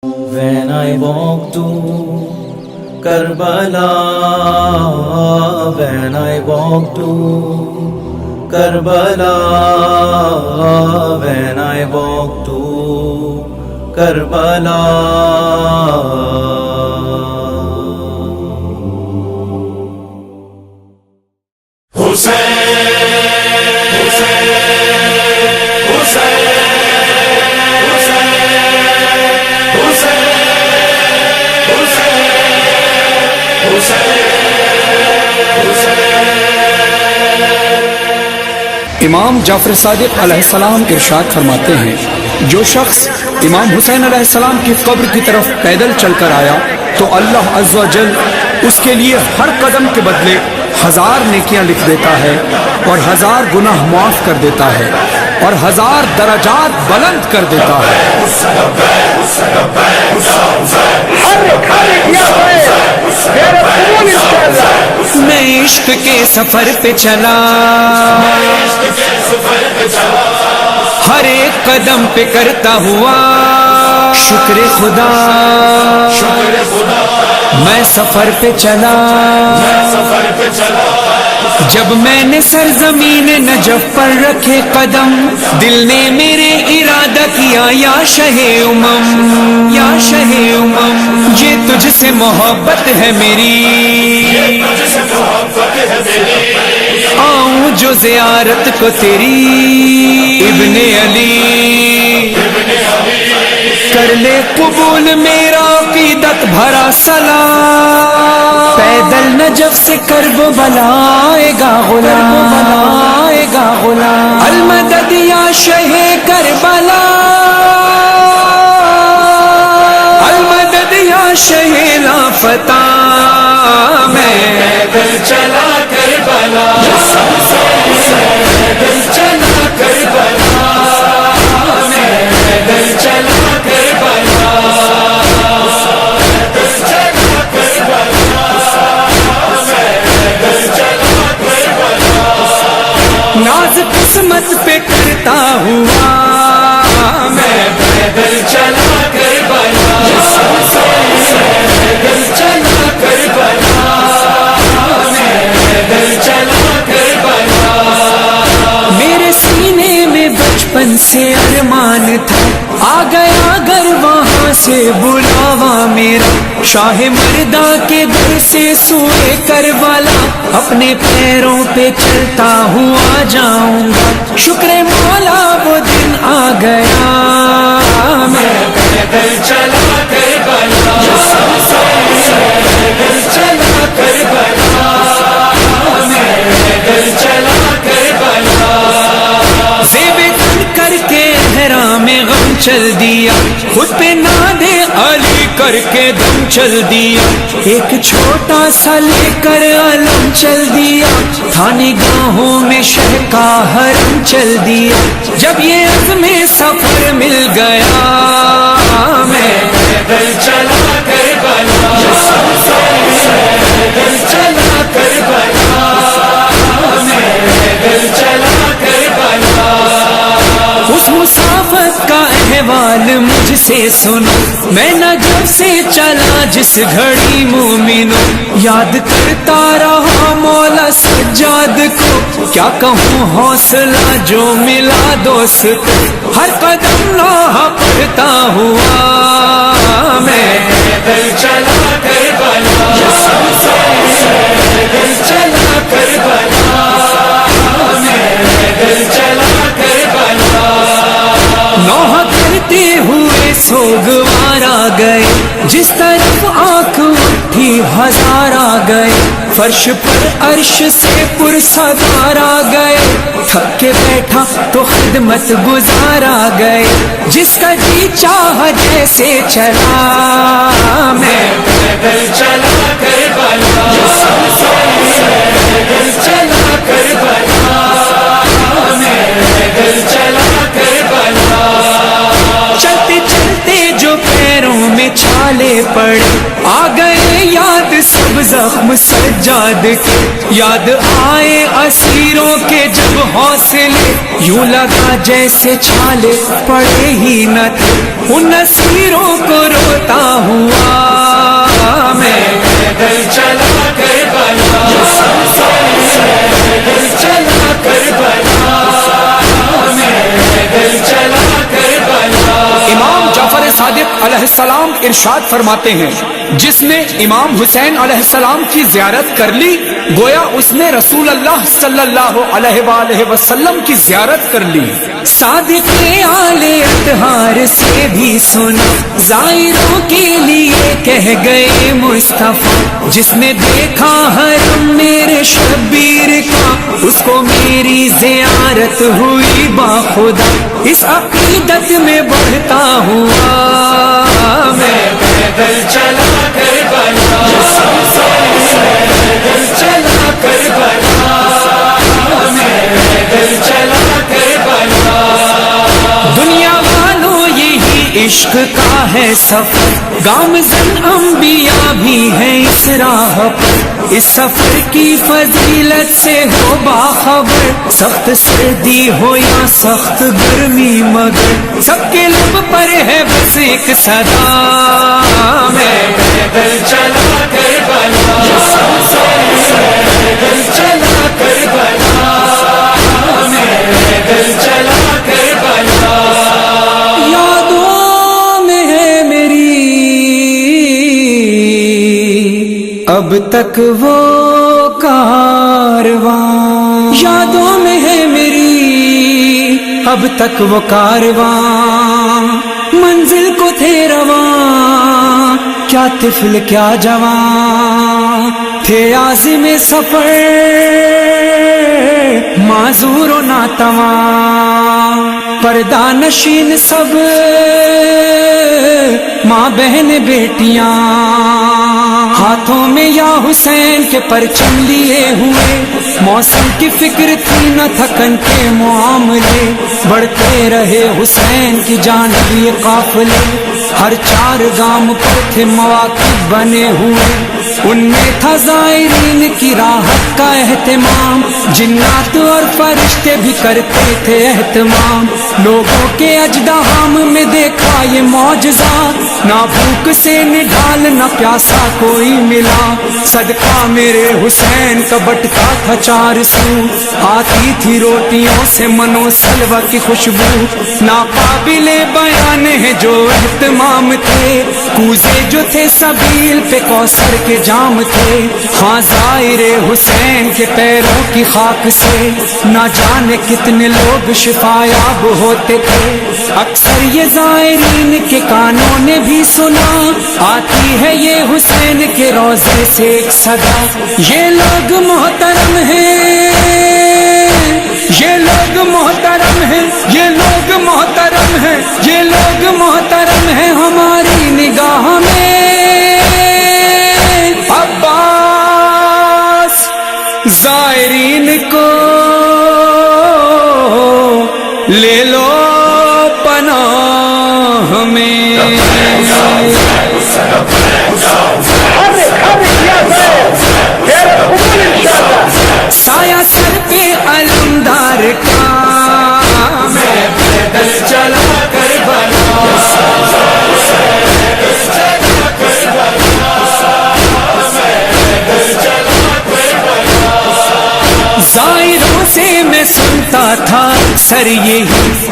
When I walk to Karbala, when I walk to Karbala, when I walk to Karbala. امام جعفر صادق علیہ السلام ارشاد فرماتے ہیں، جو شخص امام حسین علیہ السلام کی قبر کی طرف پیدل چل کر آیا تو اللہ عز و جل اس کے لیے ہر قدم کے بدلے 1000 نیکیاں لکھ دیتا ہے اور 1000 گناہ معاف کر دیتا ہے اور 1000 درجات بلند کر دیتا ہے۔ میں عشق کے سفر پہ چلا، ہر ایک قدم پہ کرتا ہوا شکر خدا، میں سفر پہ چلا، جب میں نے سرزمین نجف پر رکھے قدم، دل نے میرے ارادہ کیا یا شہ امم، یا شہ امم، یہ تجھ سے محبت ہے میری، آؤں جو زیارت کو تیری ابن علی، کر لے قبول میرا عقیدت بھرا سلام، پیدل نجف سے کرب بلائے گا غلام، بلائے گا غلام، المدد یا شہ کربلا، المدد یا شہ لافتہ، میں پیدل چلا کربلا، پیدل چلا کربلا، میں پیدل چلا کربلا، ناز قسمت پہ کرتا ہوا میں پیدل چلا کربلا، پیدل چلا کربلا، میں پیدل چلا کربلا، میرے سینے میں بچپن سے ارمان تھا، آ گیا اگر وہاں سے بلاوا میرا، شاہ مردہ کے در سے سوئے کربلا، اپنے پیروں پہ چلتا ہوا جاؤں گا، شکر مولا وہ دن آ گیا، میں پیدل چلا کربلا، پیدل چلا کربلا، میں پیدل چلا کربلا، زیب تن کر کے احرام غم چل دیا، خود پہ ناد علی کر کے دم چل دیا، ایک چھوٹا سا لے کر علم چل دیا، تھا نگاہوں میں شہ کا حرم چل دیا، جب یہ عزم سفر مل گیا، میں پیدل چلا کربلا، پیدل چلا کربلا، میں پیدل چلا کربلا، اس مسافت کا احوال مجھ سے سنو، میں نجف سے چلا جس گھڑی مومنو، یاد کرتا رہا مولا سجاد کو، کیا کہوں حوصلہ جو ملا دوست، ہر قدم راہ پڑھتا ہوا، میں پیدل چلا کربلا، پیدل چلا کربلا، میں پیدل چلا کربلا، نوح کرتے ہوئے سوگوار آ گئے، جس طرف آنکھ اٹھی 1000 آ گئے، فرش پر عرش سے پرستار آ گئے، تھک کے بیٹھا تو خدمت گزار آ گئے، جس کا جی چاہ جیسے چلا، میں پیدل چلا کربلا، پیدل چلا کربلا، میں پیدل چلا کربلا، چلتے چلتے جو پیروں میں چھالے پڑے، آ گئے یاد سب زخم سجاد کے، یاد آئے اسیروں کے جب حوصلے، یوں لگا جیسے چھالے پڑے ہی نہ تھے، ان اسیروں کو روتے علیہ السلام ارشاد فرماتے ہیں جس نے امام حسین علیہ السلام کی زیارت کر لی گویا اس نے رسول اللہ صلی اللہ علیہ وآلہ وسلم کی زیارت کر لی۔ صادق آل اطہار سے بھی سنا زائروں کے لیے کہہ گئے مصطفیٰ، جس نے دیکھا حرم میرے شبیر کا اس کو میری زیارت ہوئی باخدا۔ اس عقیدت میں بڑھتا ہوا میں پیدل چلا کربلا، پیدل چلا کربلا، میں پیدل چلا کربلا۔ دنیا والوں یہی عشق کا ہے سفر، گامزن انبیاء بھی ہیں اس راہ پر، اس سفر کی فضیلت سے ہو باخبر، سخت سردی ہو یا سخت گرمی مگر سب کے لب پر ہے بس ایک صدا، میں پیدل چلا کربلا، پیدل چلا کربلا، میں پیدل چلا کربلا۔ یادوں میں ہے میری اب تک وہ کارواں، یادوں میں ہے میری اب تک وہ کارواں، منزل کو تھے رواں کیا طفل کیا جوان، تھے عازم سفر معذور و ناتواں، پردہ نشین سب ماں بہن بیٹیاں، ہاتھوں میں یا حسین کے پرچم لیے ہوئے، موسم کی فکر تھی نہ تھکن کے معاملے، بڑھتے رہے حسین کی جانب یہ قافلے، ہر چار گام پر تھے مواقف بنے ہوئے، ان میں تھا زائرین کی راحت کا اہتمام، جنات اور فرشتے بھی کرتے تھے اہتمام، لوگوں کے اژدہام میں دیکھا یہ معجزہ، نہ بھوک سے نڈھال نہ پیاسا کوئی ملا، صدقہ میرے حسین کا بٹتا تھا چار سو، آتی تھی روٹیوں سے منو سلوہ کی خوشبو، ناقابل بیان ہے جو اہتمام تھے، کوزے جو تھے سبیل پہ کوثر کے جام تھے، ہاں زائر حسین کے پیروں کی خاک سے نہ جانے کتنے لوگ شفایاب ہوتے تھے، اکثر یہ زائرین کے کانوں نے بھی سنا، آتی ہے یہ حسین کے روضے سے ایک صدا، یہ لوگ محترم ہیں، یہ لوگ محترم ہیں، یہ لوگ محترم ہیں، یہ لوگ محترم ہیں ہماری نگاہ میں، عباس زائرین کو لے لو پناہ میں، سایہ سر پہ علمدار کا میں پیدل چلا کربلا، زائروں سے میں سنتا تھا اکثر یہی،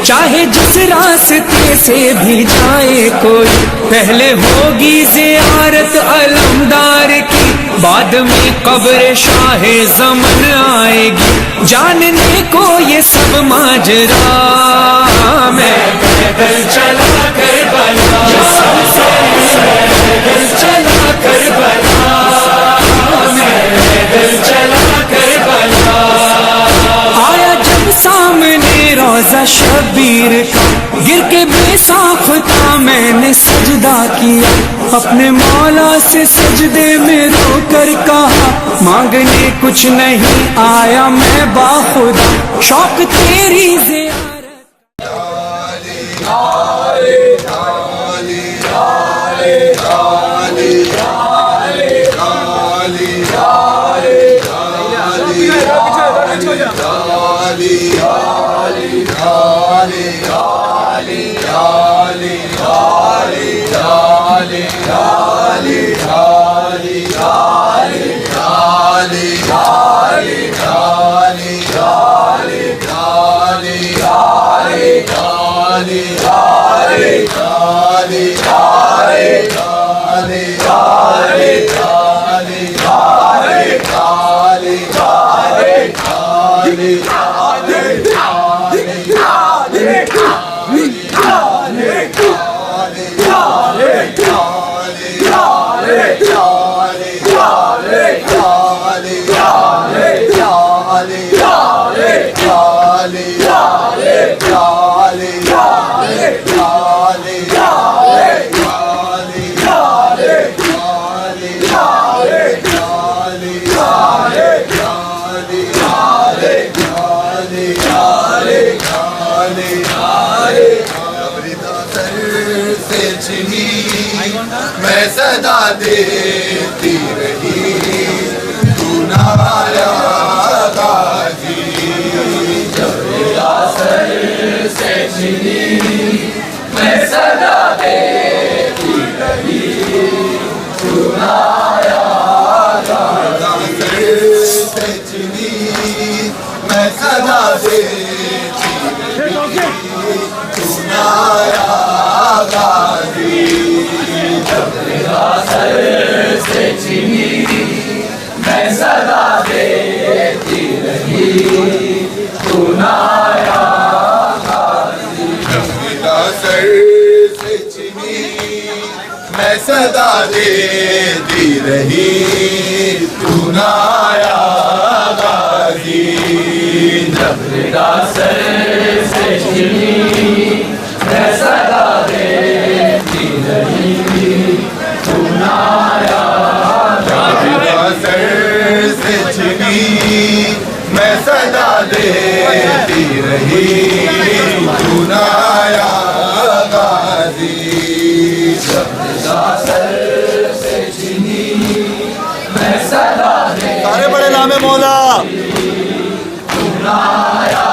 چاہے جس راستے سے بھی جائے کوئی، پہلے ہوگی زیارت علمدار کی، بعد میں قبر شاہ زمن آئے گی، جاننے کو یہ سب ماجرا، میں پیدل چلا کربلا، پیدل چلا کربلا، میں پیدل چلا کربلا، آیا جب سامنے روضہ شبیر کا، گر کے بے ساختہ میں نے سجدہ کیا، اپنے مولا سے سجدے میں رو کر کہا، مانگنے کچھ نہیں آیا میں باخدا، شوق تیری زیارت۔ Ali, Ali, Ali, Ali, Ali, میں صدا دیتی رہی تو نہ آیا غازی سر سے چنی میں صدا دیتی رہی تو نہ آیا غازی سے چنی میں صدا دیتی رہی تو نہ آیا غازی سر سے چنی میں صدا دیتی رہی تو نہ آیا غازی سر سے چنی میں صدا دیتی رہی تو نہ آیا غازی سر سے چنی میں صدا دیتی رہی تو نہ آیا سر سے چنی میں صدا دیتی رہی تو نہ آیا غازی سر سے چنی میں صدا دیتی سارے بڑے نام مولا تو نہ آیا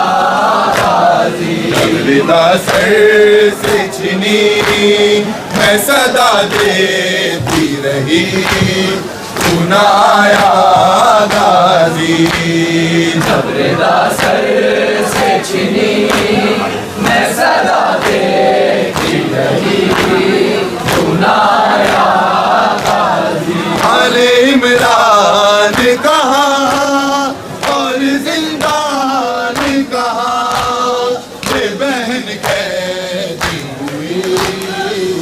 سر سے چنی میں صدا دیتی رہی تو نہ آیا غازی سر سے چنی میں صدا دیتی رہی تو نہ آیا غازی آل عمران کہاں اور زندان کہاں بہن قیدی ہوئی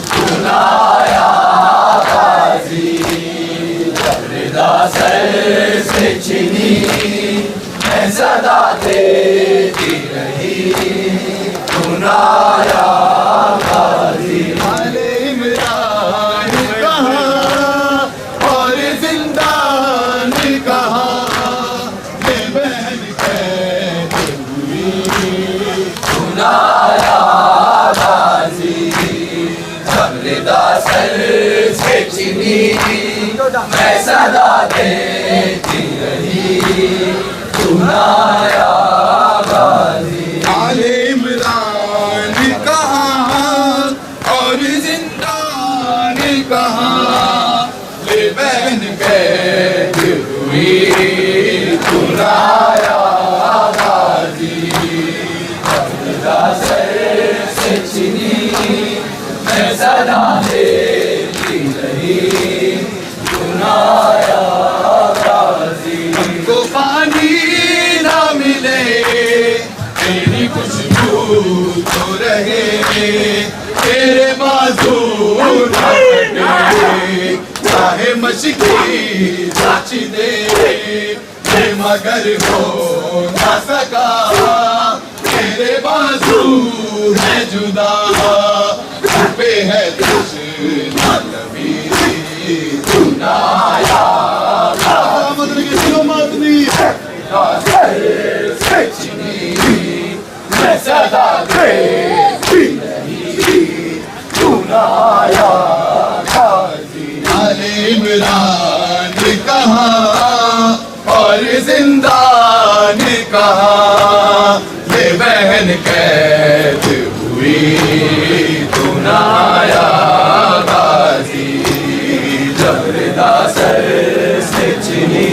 تو نہ آیا غازی سر سے چنی میں صدا دیتی رہی تو نہ آیا غازی آل عمران کہاں اور زندان کہاں بہن قیدی ہوئی تو نہ آیا غازی سر سے چنی میں صدا دیتی رہی تو نہ آیا غازی آل عمران کہاں اور زندان کہاں بہن قید ہوئی تو نہ آیا غازی سر سے چنی میں صدا دیتی رہی تو نہ آیا غازی ہم کو پانی نہ ملے تیری خوشبو تو رہے تیرے بازو نہ کٹے چاہے مشکی سچ دے مگر ہو نہ سکا تیرے بازو ہے جدا پہ ہے تجھنا کبھی تو نہ آیا سر سے چنی میں صدا دیتی رہی تو نہ آیا غازی آل عمران کہاں اور زندان کہاں یہ بہن قید ہوئی تو نہ آیا غازی سر سے چنی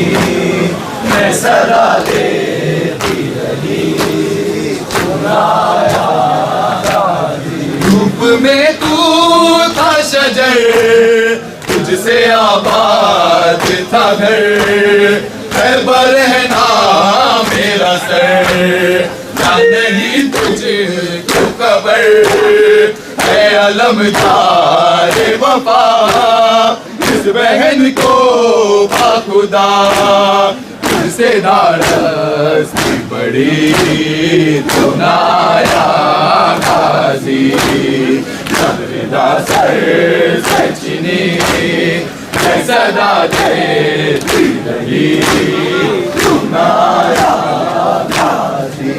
میں صدا دیتی رہی تو نہ آیا غازی دھوپ میں تو تھا شجر مگر تجھ سے آباد تھا گھر خیبر رہنا میرا سر جان نہیں تجھ کو قبر اے علمدار وفا اس بہن کو خدا تجھ سے نارستی بڑی تو نایا غازی سردا سر سچنی میں صدا دیتی رہی تم نایا غازی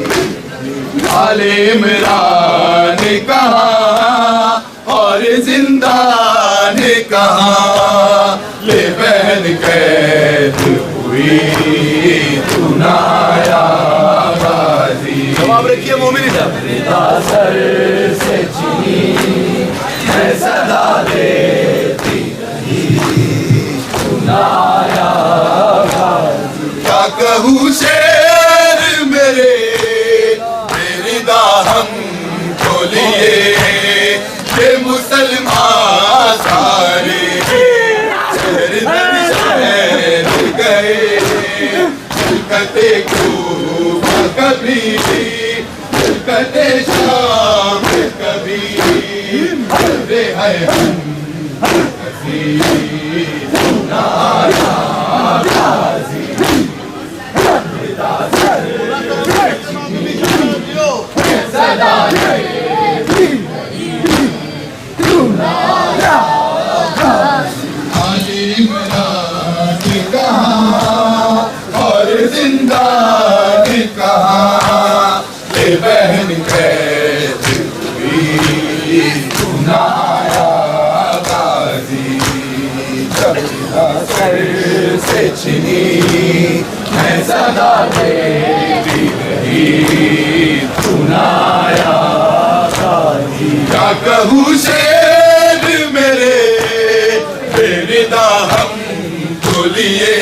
آل عمران کہاں اور زندان کہاں لے بہن قید ہوئی تو نایا غازی جواب رکھیے مومنی صاحب سر سے چنی میں صدا دیتی رہی تو نایا غازی کیا کہوں شعر میرے ہم کو لیے یہ مسلمان سارے شہر در شہر گئے ملکتے کوفہ کبھی ملکتے شام کبھی مرے ہیں ہم کبھی نایا غازی صدا دیتی تو نایا غازی آل عمران کہاں اور زندان کہاں لے بہن قید ہوئی تو نایا غازی جب سر سے چنی میں صدا دیتی رہی تو نایا غازی کیا کہوں شعر میرے بےردا ہم کو لیے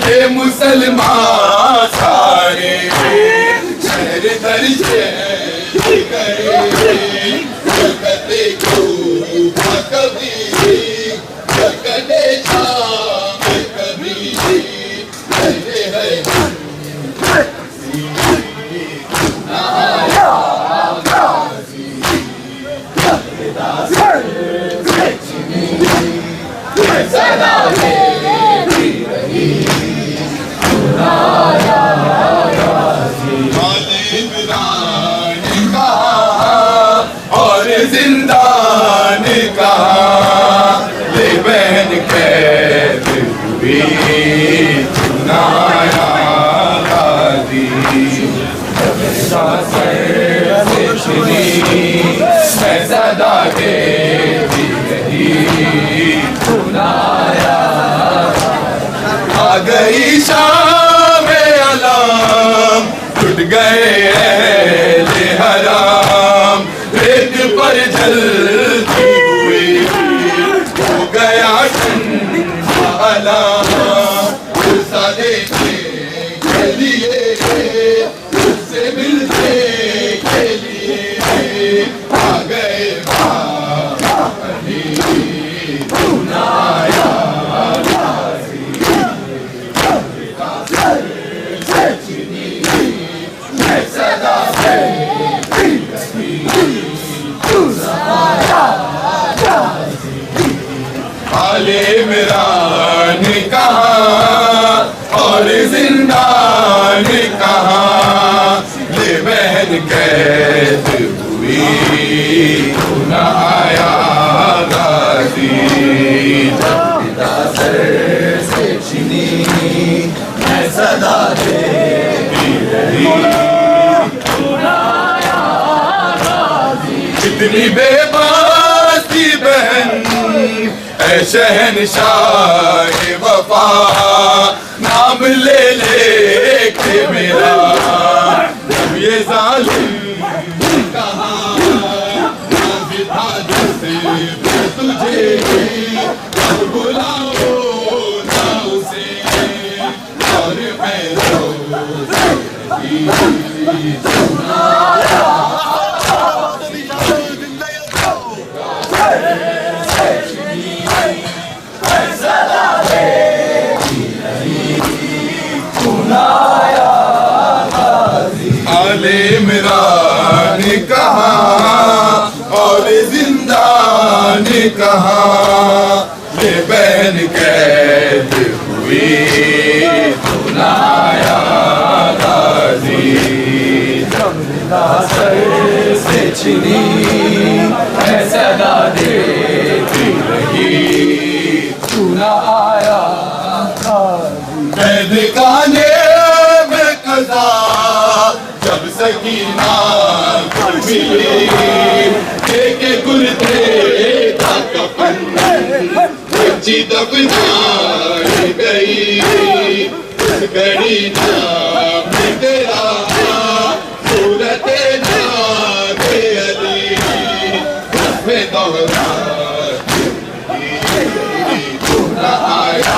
یہ مسلمان سارے شہر در شہر گئے ملکتے کوفہ کبھی ملکتے شام کبھی مرے ہیں نایا غازی سر سے چنی میں صدا دیتی رہی تو نایا غازی آل عمران کہاں اور زندان کہاں لے بہن قید ہوئی تو نایا غازی سر سے چنی میں صدا دیتی رہی تو نایا آ گئی شام علام ٹوٹ گئے اہل حرام ریت پر جلتی ہوئی ہو گیا ٹھنڈا علام غصہ دیکھنے کے لیے اس سے ملنے کے لیے آ گئے علی تو نایا غازی سر سے چنی میں صدا دیتی رہی تو نایا غازی آل عمران کہاں اور زندان کہاں لے بہن قید ہوئی تو نایا غازی سر سے چنی میں صدا دیتی رہی تو نایا غازی کتنی بے باسی بہن اے شہنشاہ وفا نام لے لے کے میرا جب یہ ظالم کہاں تھا جیسے میں تجھے اب بلاؤ نہ اسے اور میں تو کہاں یہ بہن قید ہوئی تو نہ آیا غازی سر سے چھنی ہے صدا دیتی رہی تو نہ آیا قید خانے میں قضا جب سکینہ کو ملی کے کرتے کا کفن بچی دفنائی گئی اس گھڑی نام تیرا صورت نام علی اس میں دوہرا تو نہ آیا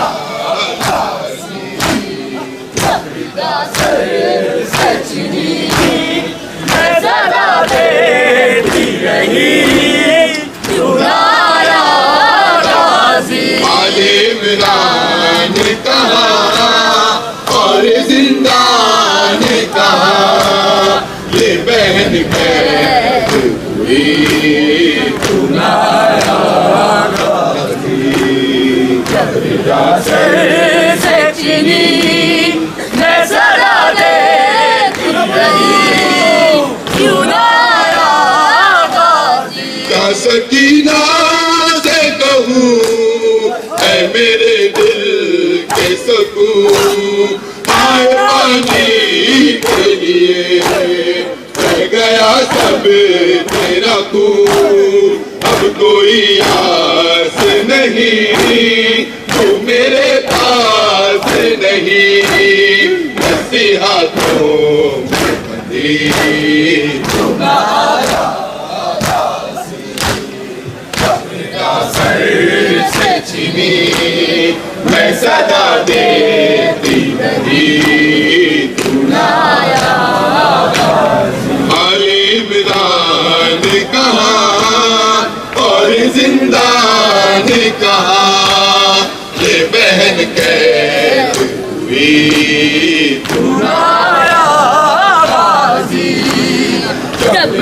عمران نے کہا اور زندہ نے کہا یہ بہن قید ہوئی تو نہ آیا غازی سر سے چینی میں صدا دیتی رہی کیوں نہ آیا غازی کیا سکینہ سے کہوں اے میرے دل کے سکون آئے پانی کے لیے رہ گیا سب تیرا خون اب کوئی آس نہیں تو میرے پاس نہیں بسی ہاتھوں میں بندی تو نہ آیا سر سے چھنی میں صدا دیتی رہی تو نہ آیا علی عمران نے کہا اور زندہ نے کہا یہ بہن قید ہوئی تو نہ آیا غازی جب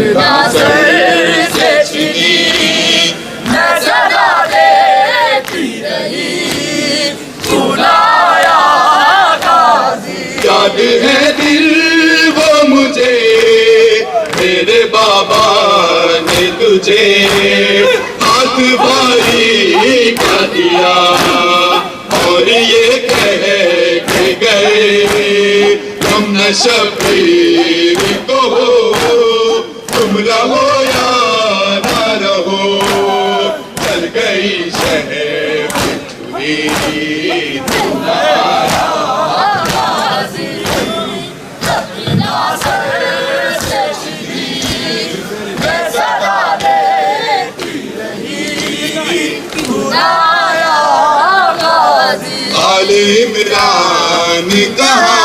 سر سے چھنی یاد ہے دل وہ مجھے میرے بابا نے تجھے ہاتھ بھائی کا دیا اور یہ کہہ کے گئے تم نہ شبیر کو ہو تم رہو یا نہ رہو چل گئی شہر بچھوئی تو نہ آیا علی عمران نے کہا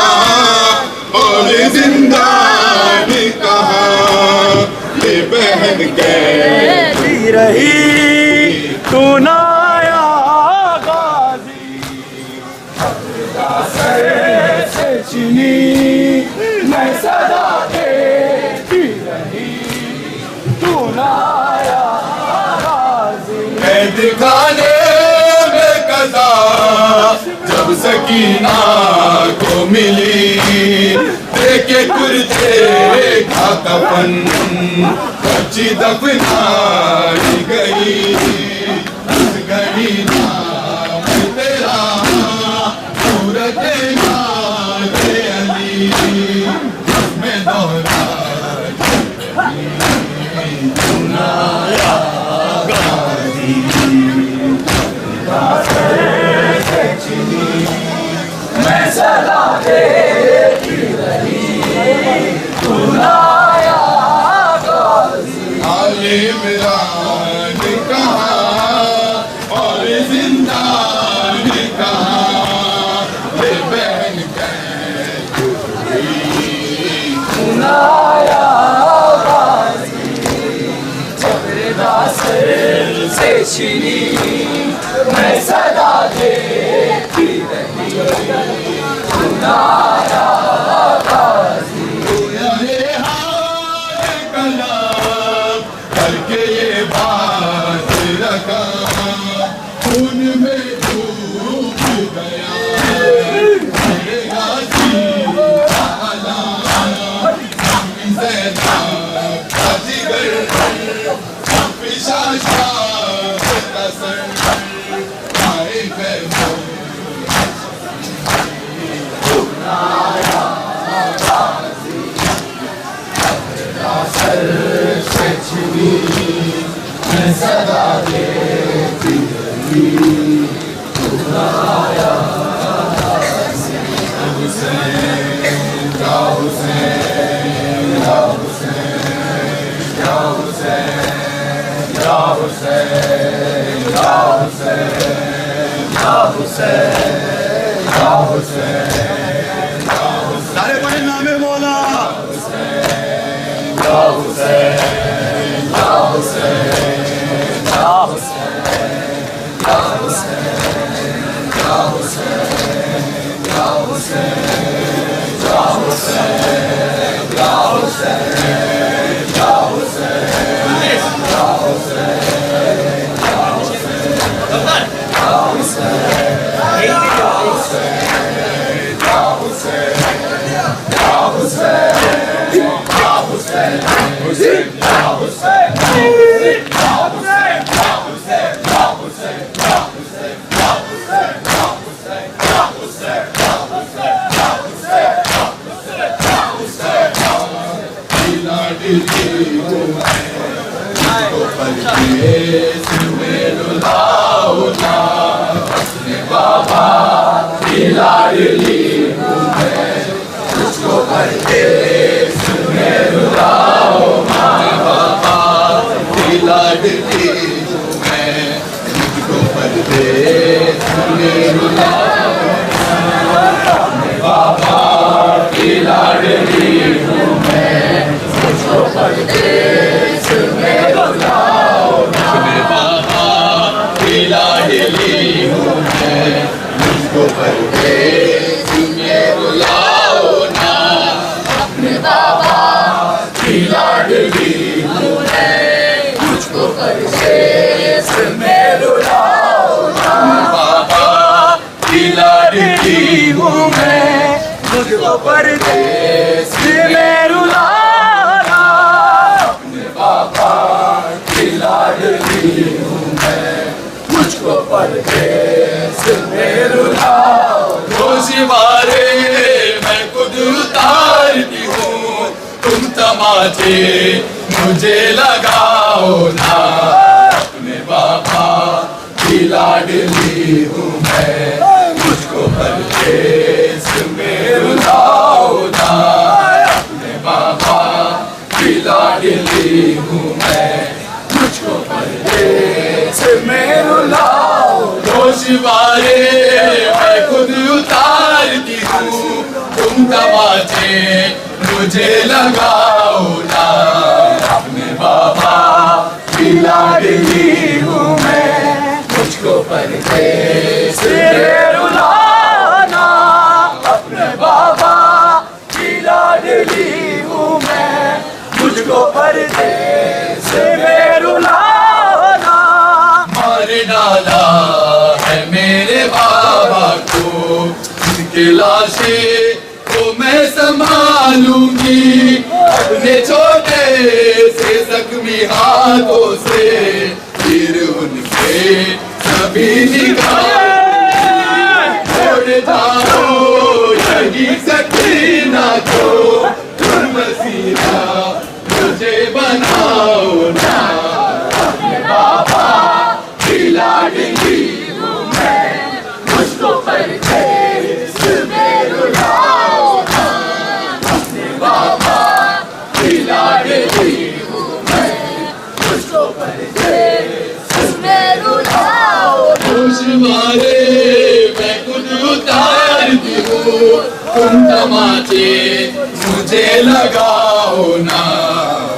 اور زندہ نے کہا یہ بہن قید رہی تو نہ آیا غازی سر سے چینی میں صدا دیتی رہی تو نہ آیا غازی قید خانے میں قضا جب سکینہ کو ملی دیکھے کرتے کا کفن بچی دفنائی گئی اس گھڑی نام تیرا صورت نام علی اس میں دوہرا تو نہ آیا غازی میں صدا دیتی رہی تو نہ آیا غازی علی عمران نے کہا اور زندہ نے کہا یہ بہن قید ہوئی تو نہ آیا غازی سر سے چھنی میں صدا دیتی رہی تو نہ آیا غازی یہ حال کلام کر کے یہ بات رکھا سارے بڑے نام مولا پردیس میں رلانا اپنے بابا کی لاڈلی ہوں میں مجھ کو پردیس میں رلاؤ گوشوارے میں خود اتارتی ہوں تم تماچے مجھے لگاؤ نا اپنے بابا کی لاڈلی ہوں میں مجھ کو پردیس میں رلاؤ نا اپنے بابا کی لاڈلی ہوں میں مجھ کو پردیس میں رلاؤ گوشوارے میں خود اتارتی ہوں تم تماچے مجھے لگاؤ نا اپنے بابا کی لاڈلی ہوں میں مجھ کو پردیس میں رلانا اپنے بابا کی لاڈلی ہوں میں مجھ کو پردیس میں رلانا مار ڈالا ہے میرے بابا کو ان کے لاشیں کو میں سنبھالوں گی اپنے چھوٹے سے زخمی ہاتھوں سے پھر ان کے سبھی نگاہ چھوڑ جاؤ یہی سکینہ کو تم مسیحا مجھے بناؤ نا اپنے بابا کی لاڈلی ہوں میں مجھ کو پردیس میں رلاؤ نا اپنے بابا کی لاڈلی ہوں میں مجھ کو پردیس میں رلاؤ گوشوارے میں خود اتارتی ہوں تم تماچے مجھے لگاؤ نا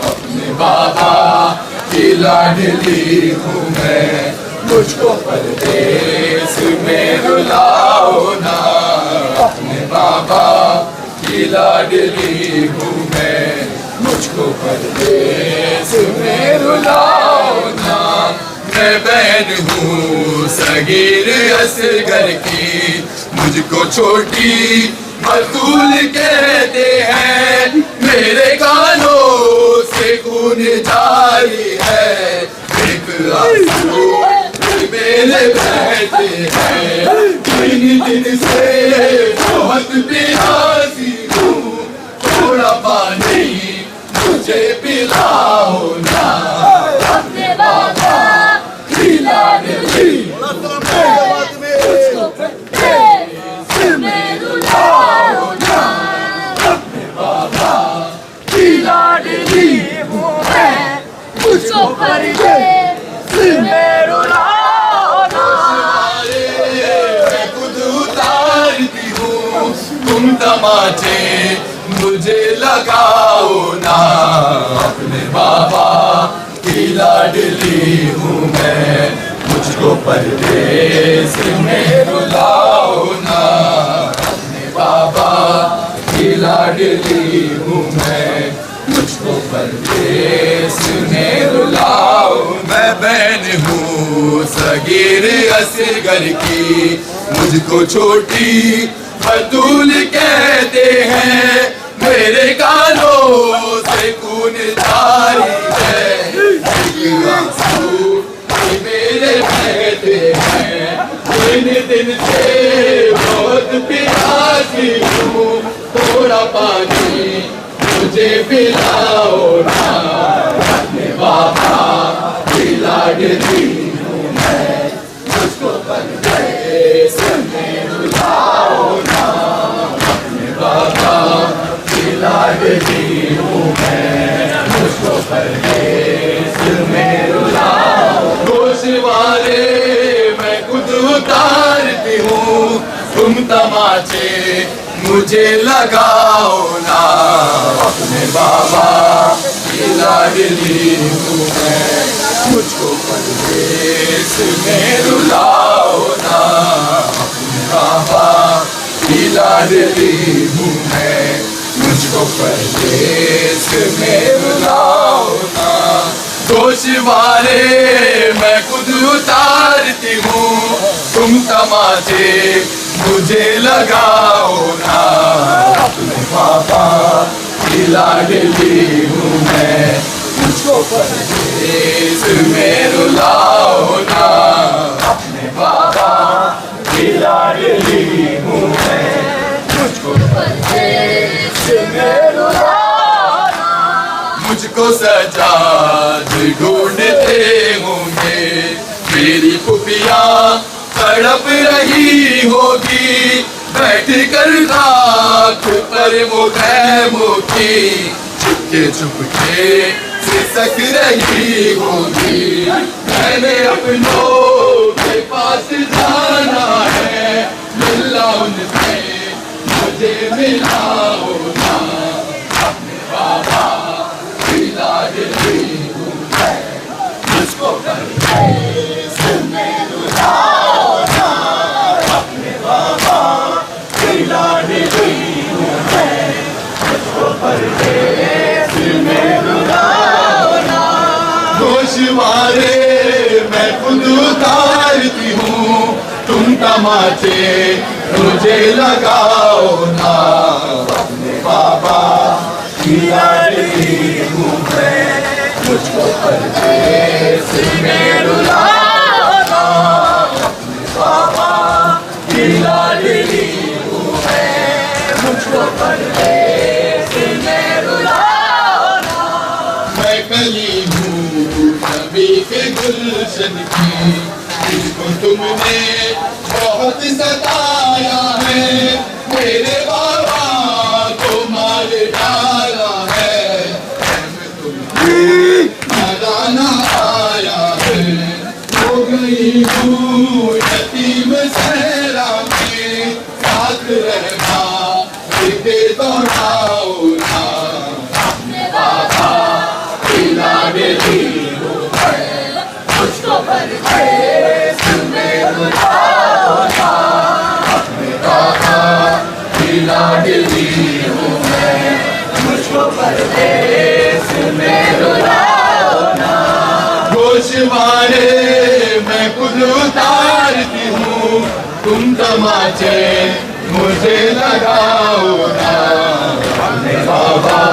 اپنے بابا کی لاڈلی ہوں میں مجھ کو پردیس میں رلاؤ نا اپنے بابا کی لاڈلی ہوں میں مجھ کو پردیس میں رلاؤ نا میں بہن ہوں صغیر اصغر کی مجھ کو چھوٹی بطول کہتے ہیں میرے کانوں سے خون جاری ہے ایک آنسو میرے بہتے ہیں تین دن سے بہت پیاسی ہوں تھوڑا پانی مجھے پلاؤ نا اپنے بابا کی لاڈلی تماچے مجھے لگاؤ نا، اپنے بابا کی لاڈلی ہوں میں، مجھ کو پردیس میں رلاؤ نا، اپنے بابا کی لاڈلی ہوں میں، مجھ کو پردیس میں رلاؤ۔ میں بہن ہوں صغیر اصغر کی، مجھ کو چھوٹی بطول کہتے ہیں، میرے گانوں سے خون جاری ہے، ایک آنسو میرے بہتے ہیں، دن دن سے بہت پیاسی ہوں، تھوڑا پانی مجھے پلاؤ نا، اپنے بابا کی لاڈلی ہوں میں، مجھ کو پردیس میں رلاؤ نا، اپنے بابا کی لاڈلی ہوں میں، مجھ کو پردیس میں رلاؤ۔ گوشوارے میں خود اتارتی ہوں، تم تماچے مجھے لگاؤ نا، اپنے بابا کی لاڈلی ہوں میں، مجھ کو پردیس میں رلاؤ نا، اپنے بابا کی لاڈلی ہوں میں، مجھ کو پردیس میں رلاؤ نا۔ گوشوارے میں خود اتارتی ہوں، تم تماچے مجھے لگاؤ نا، اپنے بابا کی لاڈلی ہوں میں، مجھ کو پردیس میں رلاؤ نا، اپنے بابا کی لاڈلی ہوں میں، مجھ کو پردیس میں رلاؤ نا۔ مجھ کو سجاد ڈھونڈتے ہوں گے، میری پھوپھیاں تڑپ رہی ہوگی، بیٹھ کر خاک پر وہ خیموں کی، چپکے چپکے سسک رہی ہوگی، میں نے اپنوں کے پاس جانا ہے، ملنا ان سے مجھے ملاؤ نا، اپنے بابا کی لاڈلی ہوں میں، مجھ کو پردیس میں رلاؤ نا، اپنے بابا کی لاڈلی ہوں میں، مجھ کو پردیس میں رلاؤ نا۔ گوشوارے میں خود اتارتی ہوں، تم تماچے مجھے لگاؤ نا، اپنے بابا کی لاڈلی ہوں میں، مجھ کو پردیس میں رلاؤ نا، اپنے بابا کی لاڈلی ہوں میں، مجھ کو پردیس میں رلاؤ نا۔ میں کلی ہوں نبی کے گلشن کی، جس کو تم نے بہت ستایا ہے، میرے بابا کو مار ڈالا ہے، میں تمہیں مرانا آیا ہے، ہو گئی ہوں یتیم صحرا میں، ساتھ رہنا دے دوڑاؤ نا، اپنے بابا کی لاڈلی ہوں میں، مجھ کو پردیس میں رلاؤ نا، اپنے بابا کی لاڈلی ہوں میں، مجھ کو پردیس میں رلاؤ نا۔ گوشوارے میں خود اتارتی ہوں، تم تماچے مجھے لگاؤ نا، اپنے بابا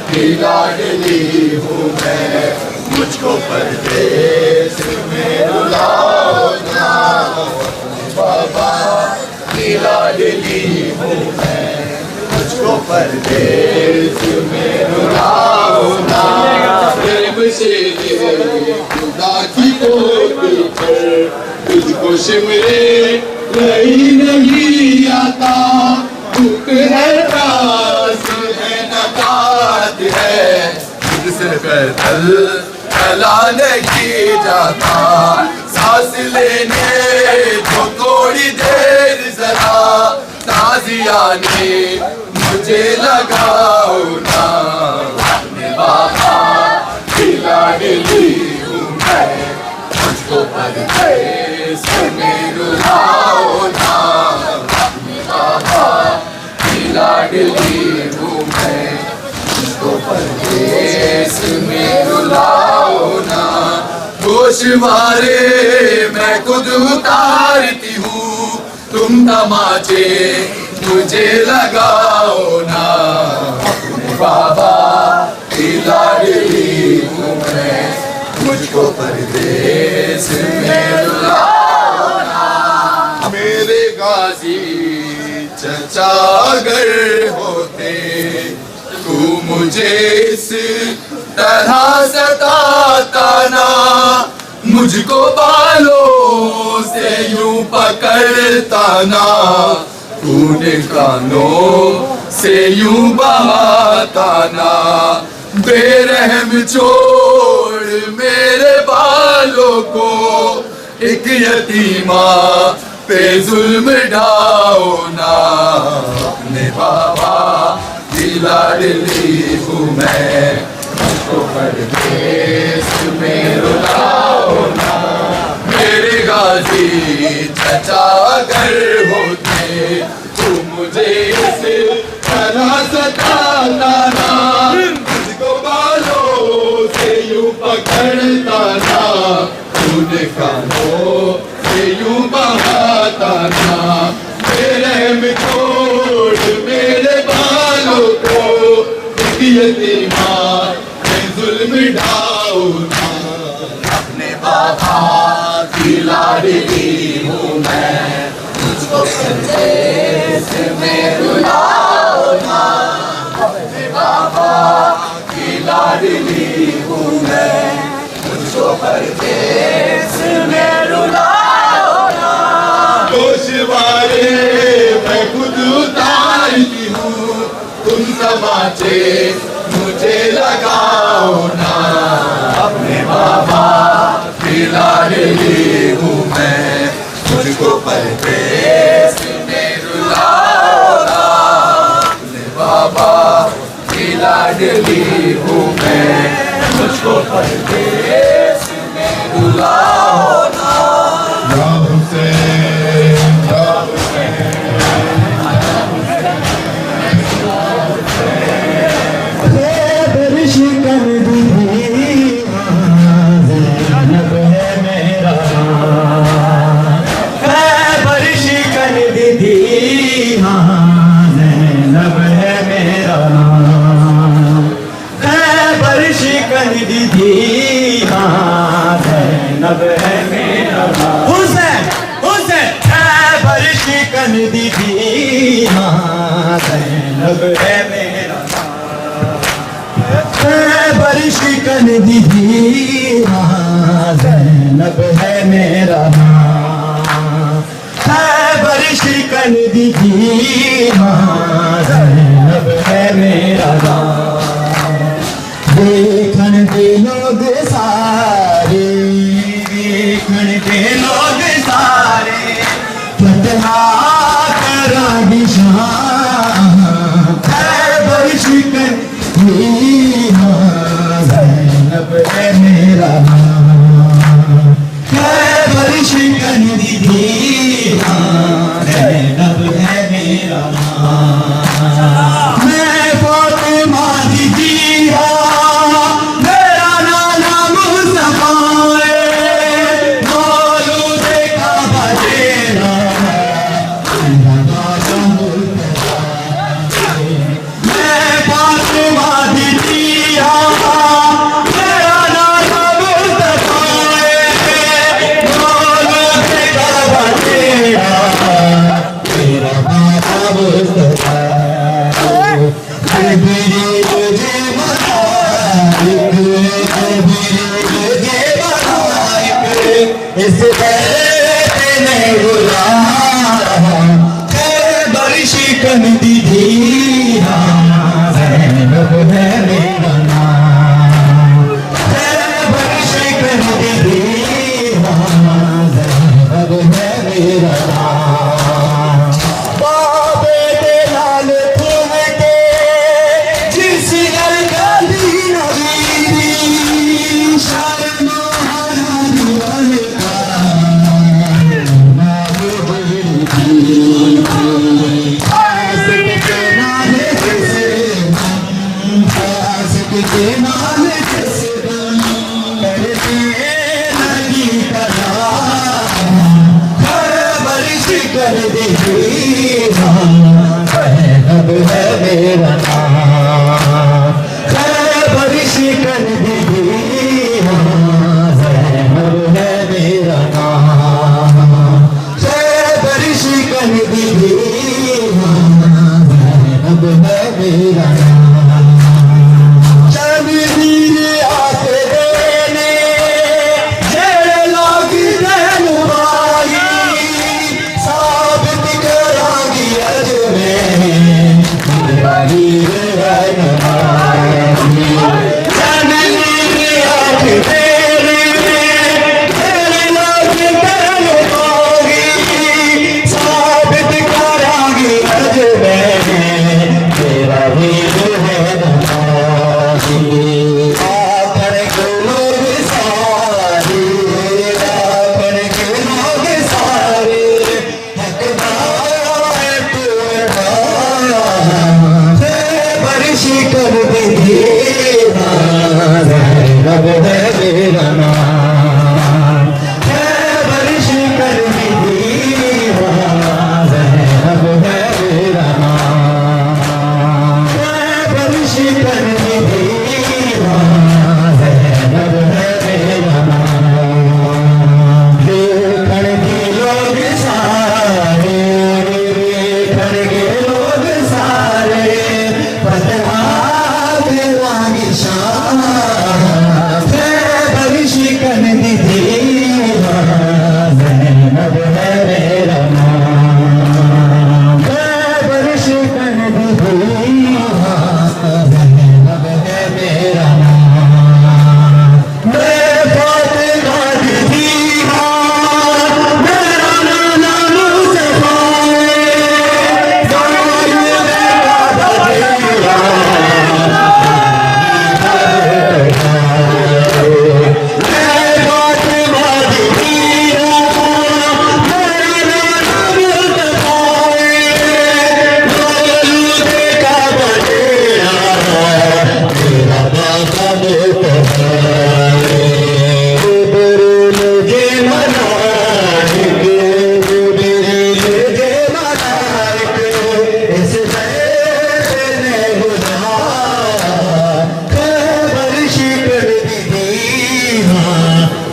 کی لاڈلی ہوں میں، مجھ کو پردیس میں رلاؤ نا، اپنے بابا کی لاڈلی ہوں میں، مجھ کو پردیس میں رلاؤ نا۔ غیب سے خدا کی کوٹی پر تجھ کو شمرے رہی نہیں آتا، بھوک ہے پیاس ہے نکات ہے، تجھ سے پیدل چلا نہیں جاتا، سانس لینے تو تھوڑی دیر ذرا تازیانے مجھے لگاؤ نا اپنے بابا کی لاڈلی ہوں میں مجھ کو پردیس میں رلاؤ نا اپنے بابا کی لاڈلی ہوں میں مجھ کو پردیس میں رلاؤ نا گوشوارے میں خود اتارتی ہوں تم تماچے مجھے لگاؤ نا اپنے بابا کی لاڈلی ہوں میں مجھ کو پردیس میں رلاؤ نا میرے غازی چچا اگر ہوتے تو مجھے اس طرح ستاتا نا مجھ کو بالوں سے یوں پکڑتا نا خون کانوں سے یوں بہاتا نا بے رحم چھوڑ میرے بالوں کو ایک یتیمہ پہ ظلم ڈھاؤ نا اپنے بابا کی لاڈلی ہوں میں مجھ کو پردیس میں رلاؤ نا میرے غازی چچا اگر ہوتے تو مجھے اس طرح ستاتا نا مجھ کو بالوں سے یوں پکڑتا نا خون کانوں سے یوں بہاتا نا بے رحم چھوڑ میرے بالوں کو ایک یتیمہ پہ ظلم ڈھاؤ نا اپنے بابا کی لاڈلی ہوں میں مجھ کو پردیس میں رلاؤ نا اپنے بابا کی لاڈلی ہوں میں مجھ کو پردیس میں رلاؤ نا گوشوارے میں خود اتارتی ہوں تم تماچے مجھے لگاؤ نا اپنے بابا کی لاڈلی ہوں میں مجھ کو پردیس میں رلاؤ نا اپنے بابا کی لاڈلی ہوں میں مجھ کو پردیس میں رلاؤ نا یا حسین یا برشکن دیدی زینب ہے میرا نام برشکن دیدی زینب ہے میرا نام دیکھن کے لوگ سارے دیکھن کے لوگ سارے فتحہ کرا نشان برشکن زینب ہے میرا نام برشکن دیدی زینب ہے میرا نام میں فاطمہ دیدی میرا نانا مصطفیٰ مولود کعبہ تیرا میرا نانا مصطفیٰ میں فاطمہ دیدی میرا نانا مصطفیٰ مولود کعبہ تیرا میرا نانا مصطفیٰ اس برشکن دیدی زینب ہے میرا نام برشکن دیدی زینب ہے میرا نام بابے دلال پھول کے کر دی زینب ہے میرا نام خیبر شکن دی زینب ہے میرا نام خیبر شکن دی زینب ہے میرا نام چند دیر آتے دینے جڑے لوگ دین بائی ثابت کرانگی اج میں میرا ویر ہے نمائی چند دیر آتے دینے جڑے لوگ دین بائی ثابت کرانگی اج میں میرا ویر ہے نمائی آپن کے لوگ سارے آپن کے لوگ سارے حقدار خیبر شکن دی زینب ہے میرا نام خیبر شکن دی زینب ہے میرا نام خیبر شکن دی زینب ہے میرا نام دیکھن کے لوگ سارے دیکھن کے لوگ سارے فتح دیوانی شان خیبر شکن دی زینب ہے میرا نام خیبر شکن دی زینب ہے میرا نام میں فاطمہ دی میرا نام مصطفیٰ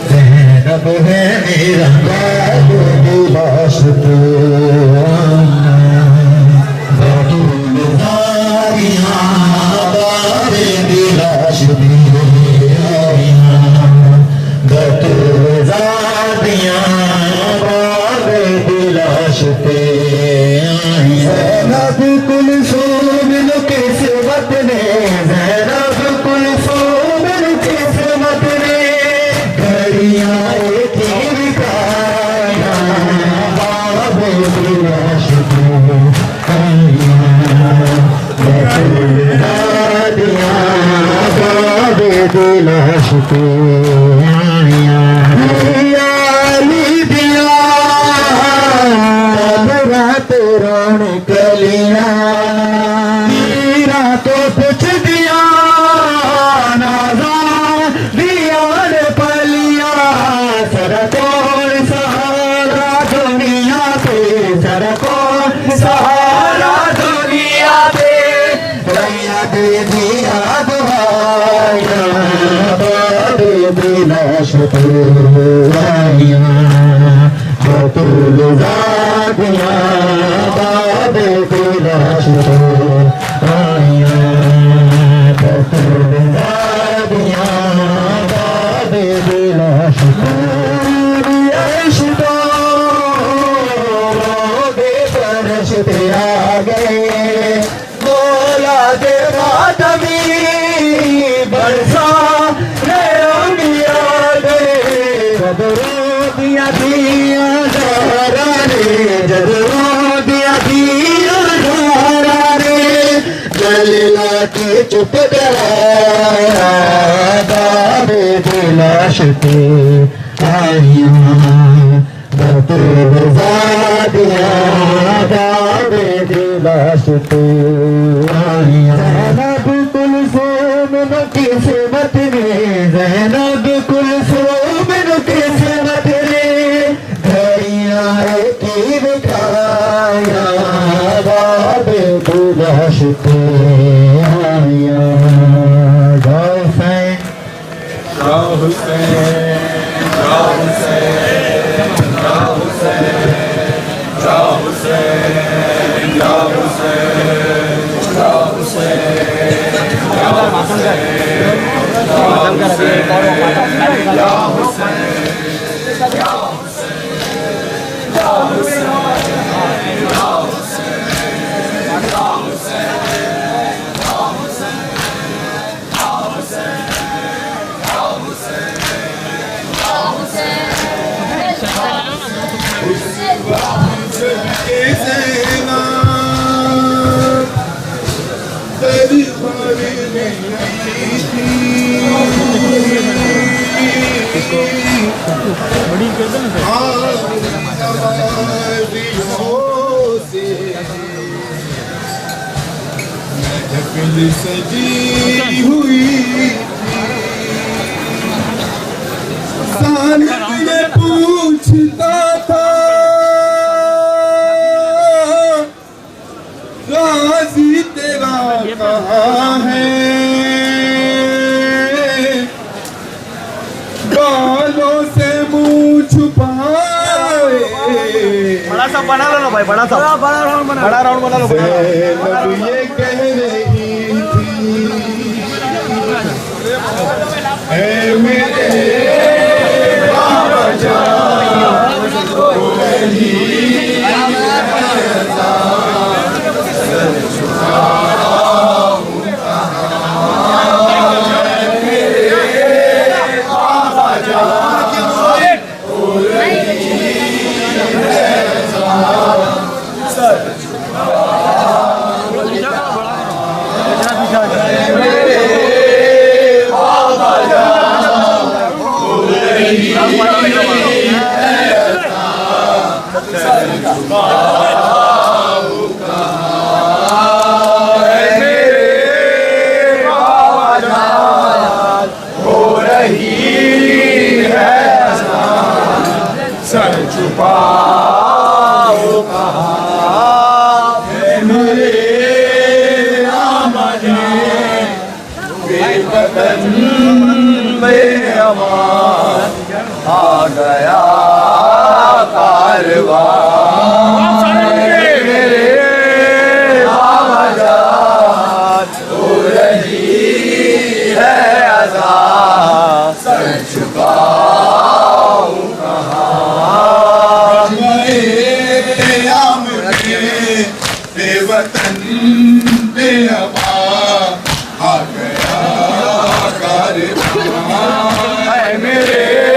زینب ہے میرا لاش تو بطول زاریاں بارے لاش دی بطول زاریاں بارے لاش تے زینب کلثوم قسمت نے زینب کلثوم قسمت نے گھڑیاں تیر کایا باب لاش تو لاش تو رات رون کلیاں میرا تو پوچھ دیا نازاں دیا پلیاں سر کون سہارا دنیا پہ سر کون سہارا دنیا پہ ریا دے دیا دعائیاں دے لاش تو آئیاں بطول زادیاں باب لاش تو آئیاں بطول زادیاں باب لاش تو عیش تو روگے برشتے آ گئے مولا دے ماتمی برسا رنگ آ گئے بدروں دیا دیا دارا رے جدروں دیا دیا دارا رے جل لاٹھی چپ کرایا بابے لاش تے آئیاں بطول زادیاں بابے لاش تے آئیاں زینب کلثوم قسمت نے زینب کلثوم قسمت نے گھڑیاں کی دکھایا باب گلش پہ آیا حسین سجی ہوئی سالک یہ پوچھتا تھا غازی تیرا کہاں ہے بالوں سے منہ چھپائے بڑا سا بنا لو بھائی بڑا سا بڑا راؤنڈ بنا لو زینب یہ کہہ رہی اے میرے بابا جان آ گیا کارواں میرے بابا جان ہو رہی ہے اذان سر چھپاؤں کہاں بے وطن بے آباد آ گیا کارواں اے میرے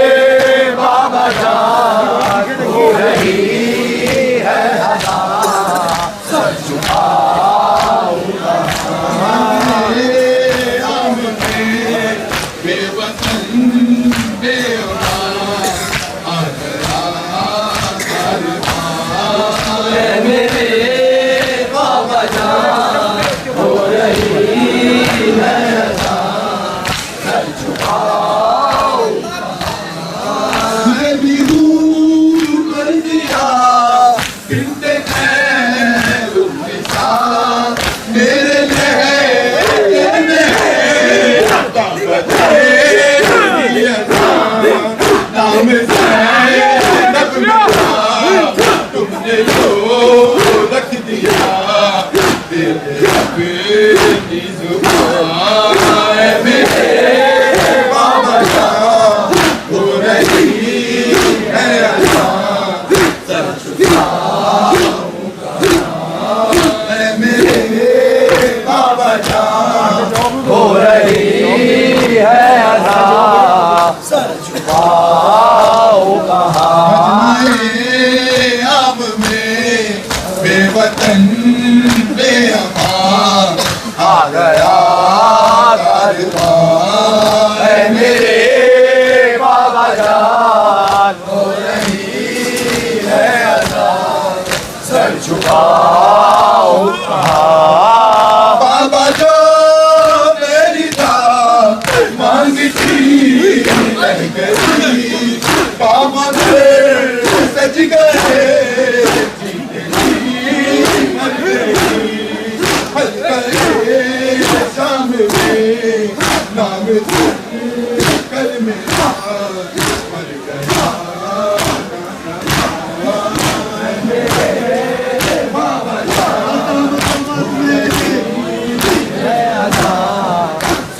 بابا جان ہو رہی ہے اذان سر چھپاؤں بے وطن بے آباد آ گیا کارواں اے میرے بابا جان ہو رہی ہے اذان سر چھپاؤں میں بھی دور کر دیا بنت خیر النساء میرے نام زینب میرا تم نے جو رکھ دیا تیرے اپنی زبان اے میرے بابا جان ہو رہی ہے اذان سر چھپاؤں کہاں اے میرے بابا جان ہو رہی ہے اذان سر چھپاؤں کہاں اب میں بے وطن بے امان آ گیا کارواں اے میرے بابا جان ہو رہی ہے اذان سر چھپاؤں کہاں بابا جو میری دعا مانگتی رہ گئی بابا پھر سج گئے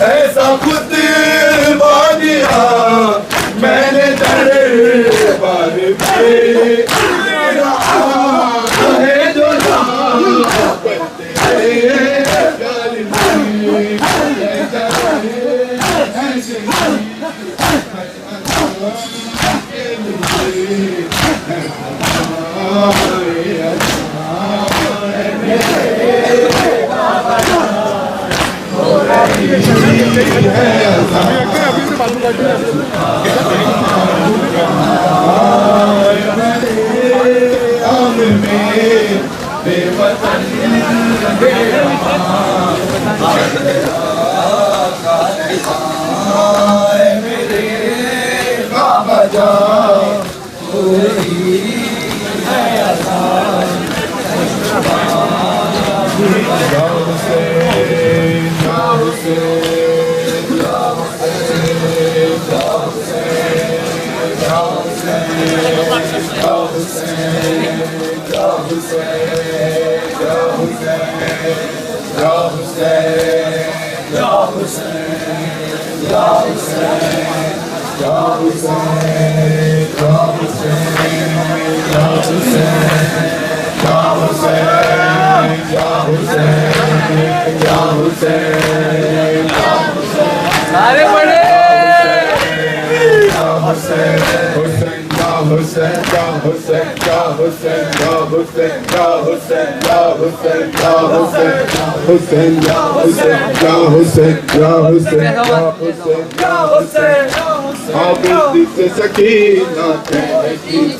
ایسا خود بانیا میں نے دربار پہ رہا ہے جو سارے بڑے سکینہ کہتی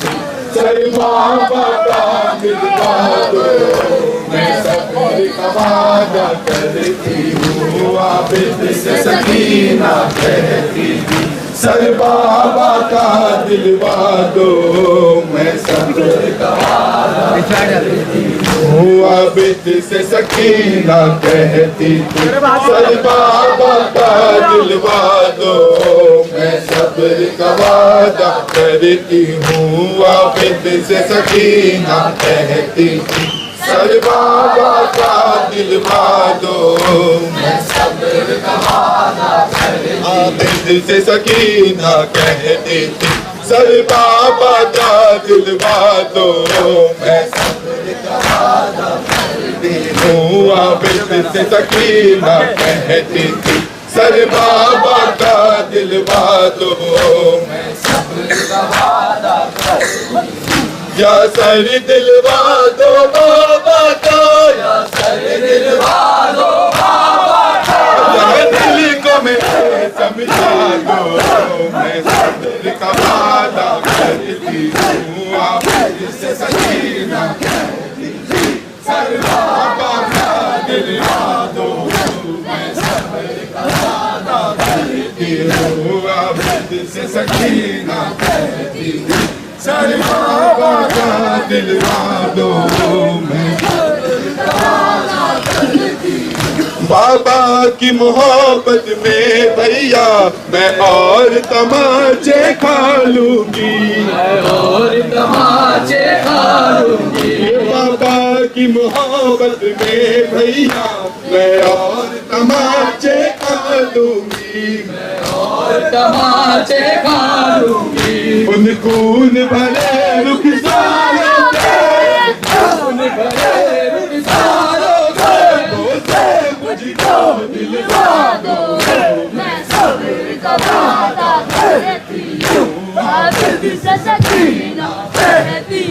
سر بابا کا دلوا دو میں صبر کا وعدہ کرتی ہوں عابد سے سکینہ کہتی سر بابا کا دلوا دو میں صبر کا وعدہ کرتی ہوں عابد سے سکینہ کہتی سر بابا کا دلوا دو میں صبر کا وعدہ کرتی ہوں عابد سے سکینہ کہتی سر بابا کا دلوا دو میں صبر کا وعدہ کرتی عابد سے سکینہ کہتی سر بابا کا دلوا دو میں صبر کا وعدہ کرتی ہوں عابد سے سکینہ کہتی سر بابا کا دلوا دو میں صبر کا وعدہ کرتی یا سر دلوا دو بابا کا یا سر دلوا دو بابا کا یا دل کو میرے سمجھا دو میں صبر کا وعدہ کرتی ہوں عابد سے سکینہ کہتی سر بابا کا دلوا دو میں صبر کا وعدہ کرتی ہوں عابد سے سکینہ کہتی سر بابا کا دلوا دو میں بابا کی محبت میں بھیا میں اور تماچے کھا لوں گی اور تماچے کھا لوں گی بابا کی محبت میں بھیا میں اور تماچے کھا لوں گی اور تماچے کھا لوں گی ان خون بھرے رخساروں کے خون بھرے رخساروں کے بوسے مجھ کو دلوا دو میں صبر کا وعدہ کرتی ہوں عابد سے سکینہ کہتی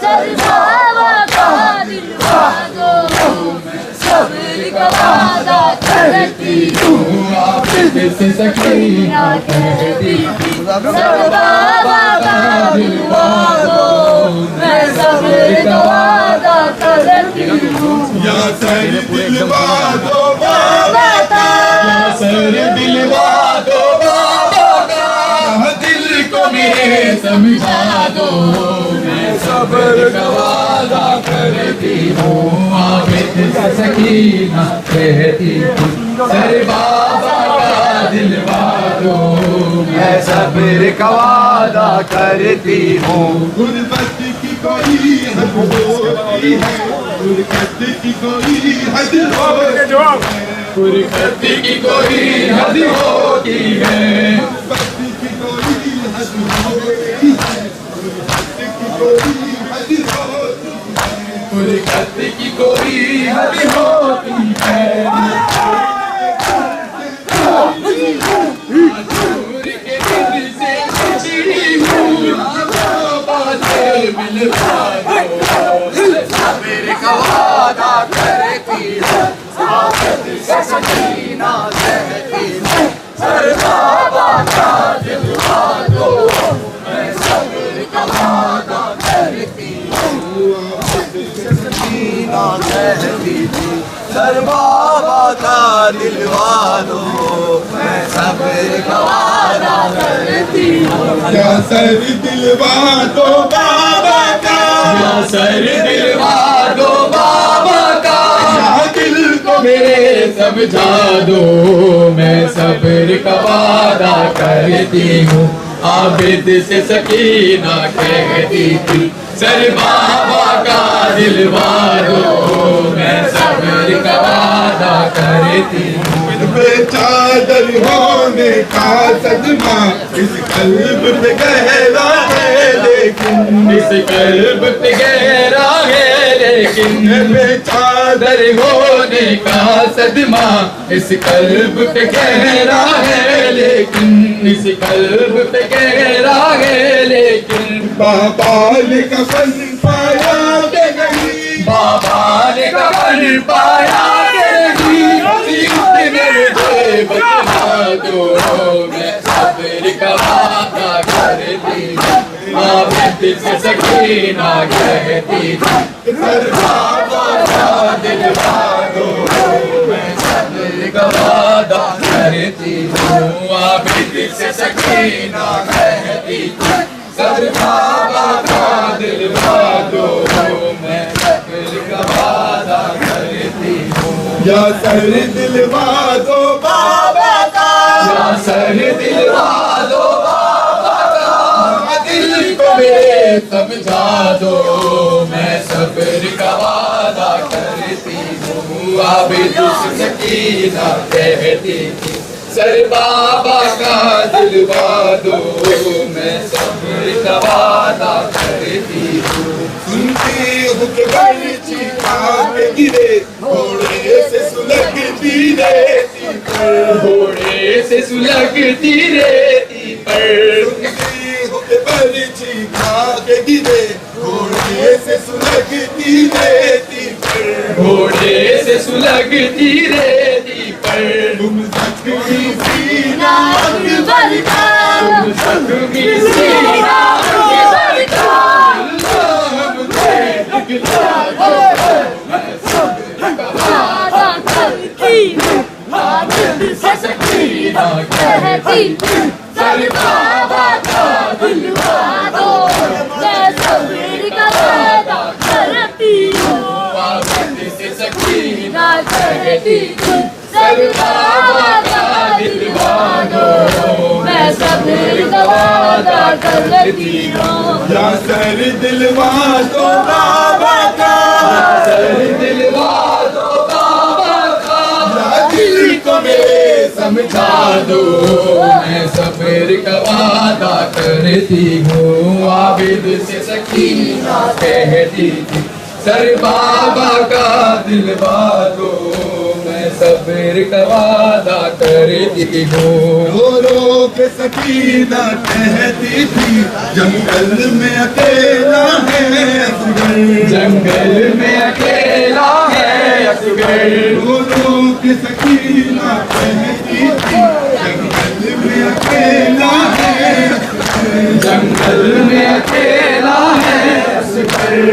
سر بابا کا دلوا دو میں صبر کا وعدہ کرتی ہوں عابد سے سکینہ کہتی سر بابا کا دلوا دو میں صبر کا وعدہ کرتی ہوں یا سر دلوا دو بابا کا یا سر دلوا دو بابا کا دل کو میرے سمجھا دو میں صبر کا وعدہ کرتی ہوں عابد سے سکینہ کہتی سر بابا کا دلوا دو میں صبر کا وعدہ کرتی ہوں غربت کی کوئی حد ہوتی ہے فرقت کی کوئی حد ہوتی ہے فرقت کی کوئی حد ہوتی ہے فرقت کی کوئی حد ہوتی ہے فرقت کی کوئی حد ہوتی ہے حضور کے دل سے چڑی ہوں باتیں ملوا دو صبر کا وعدہ کرتی ہوں آفت سے سکینہ کہتی ہوں سر بابا کا دلوا دو میں صبر کا وعدہ کرتی ہوں آفت سے سکینہ کہتی ہوں سر بابا کا دلوا دو میں صبر کا وعدہ کرتی ہوں یا سر دلوا دو بابا کا یا سر دلوا دو بابا کا یا دل کو میرے سمجھا دو میں صبر کا وعدہ کرتی ہوں عابد سے سکینہ کہتی تھی سر بابا کا دلوا دو میں صبر کا وعدہ کرتی ہوں بے چادر ہونے کا صدمہ اس قلب پہ گہرا ہے لیکن اس قلب پہ گہرا ہے لیکن بے چادر ہونے کا صدمہ اس قلب پہ گہرا ہے لیکن اس قلب پہ گہرا ہے لیکن بابا نے کفن پایا کہ نہیں بابا نے کفن پایا کہ نہیں مجھے بتلا دو میں صبر کا وعدہ کرتی ہوں عابد سے سکینہ کہتی تھی سر بابا کا دلوا دو میں صبر کا وعدہ کرتی ہوں عابد سے سکینہ کہتی تھی سر بابا کا دلوا دو میں صبر کا وعدہ کرتی ہوں یا سر دلوا دو بابا کا یا سر دلوا دو بابا کا دل کو میرے سمجھا دو میں صبر کا وعدہ کرتی ہوں عابد سے سکینہ کہتی تھی سر بابا کا دلوا دو میں صبر کا وعدہ کرتی ہوں سنتی ہوں کہ برچی کام گرے گھوڑے سے سلگتی رہتی پر گھوڑے سے سلگتی رہتی پر سنتی ہوں کہ برچی کام گرے گھوڑے سے سلگتی رہتی پر گھوڑے سے سلگتی رہتی پر تم زخمی سینہ اکبر کا تم زخمی سینہ اکبر کا اللہ مجھے دکھلا دو میں صبر کا وعدہ کرتی ہوں عابد سے سکینہ کہتی ہوں سر بابا کا دلوا دو میں صبر کا وعدہ کرتی ہوں عابد سے سکینہ کہتی ہوں سر بابا کا دلوا دو میں صبر کا وعدہ کرتی ہوں یا سر دلوا دو بابا کا یا سر دلوا دو بابا کا یا دل کو میرے سمجھا دو میں صبر کا وعدہ کرتی ہوں عابد سے سکینہ کہتی تھی سر بابا کا دلوا دو میں صبر کا وعدہ کرتی ہوں رو رو کے سکینہ کہتی تھی جنگل میں اکیلا ہے اصغر جنگل میں اکیلا ہے اصغر رو رو کے سکینہ کہتی تھی جنگل میں اکیلا ہے اصغر جنگل میں اکیلا ہے اصغر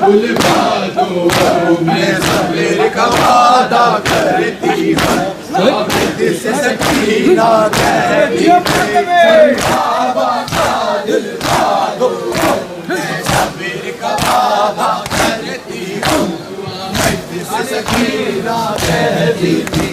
بلوا دو میں صبر کا وعدہ کرتی ہوں عابد سے سکینہ کہتی ہوں بابا کا دلوا دو میں صبر کا وعدہ کرتی ہوں عابد سے سکینہ کہتی تھی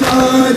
4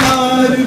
4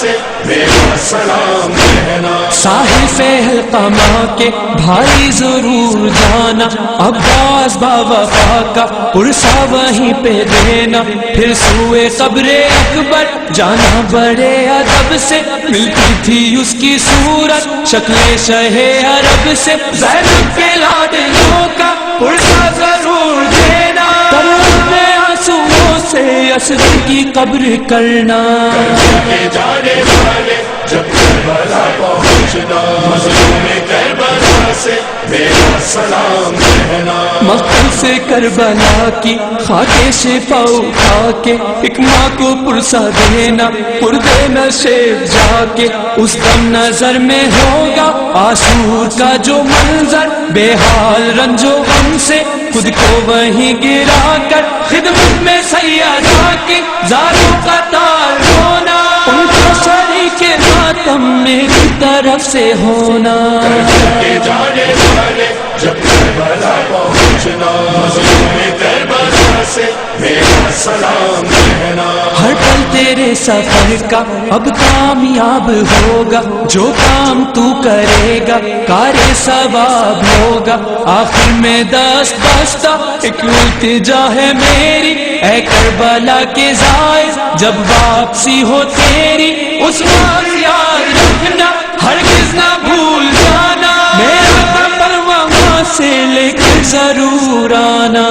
سے میرا سلام کہنا. ساحل پہ حلقہ ماں کے بھائی ضرور جانا، عباس باوفا کا پرسا وہیں پہ دینا. پھر سوئے قبر اکبر جانا بڑے ادب سے، ملتی تھی اس کی صورت شکل شہ عرب سے. زینب کے لاڈلوں کا پرسا ضرور دینا، ترنے آنسوؤں سے اسد کی قبر کرنا. کے جانے والے جب کربلا پہنچنا، مظلوم کربلا سے میرا سلام کہنا. مقتل سے کربلا کی خاکے شفا اٹھا کے ایک ماں کو پرسا دینا، پردے نشیب جا کے اس دم نظر میں ہوگا آشور کا جو منظر. بے حال رنج و غم سے خود کو وہیں گرا کر خدمت میں سیادہ کی زاروں کا تار ہونا، ان کو شریک ماتم میری طرف سے ہونا. کے جانے والے جب کربلا پہنچنا، مظلوم کربلا سے میرا سلام کہنا. ہر پل تیرے سفر کا اب کامیاب ہوگا، جو کام تو کرے گا کار ثواب ہوگا. آخر میں دست بستہ ایک التجا ہے میری، اے کربلا کے زائز جب واپسی ہو تیری، اس وقت یاد رکھنا ہرگز نہ بھول جانا، میرا پرواں وہاں سے لے کر ضرور آنا.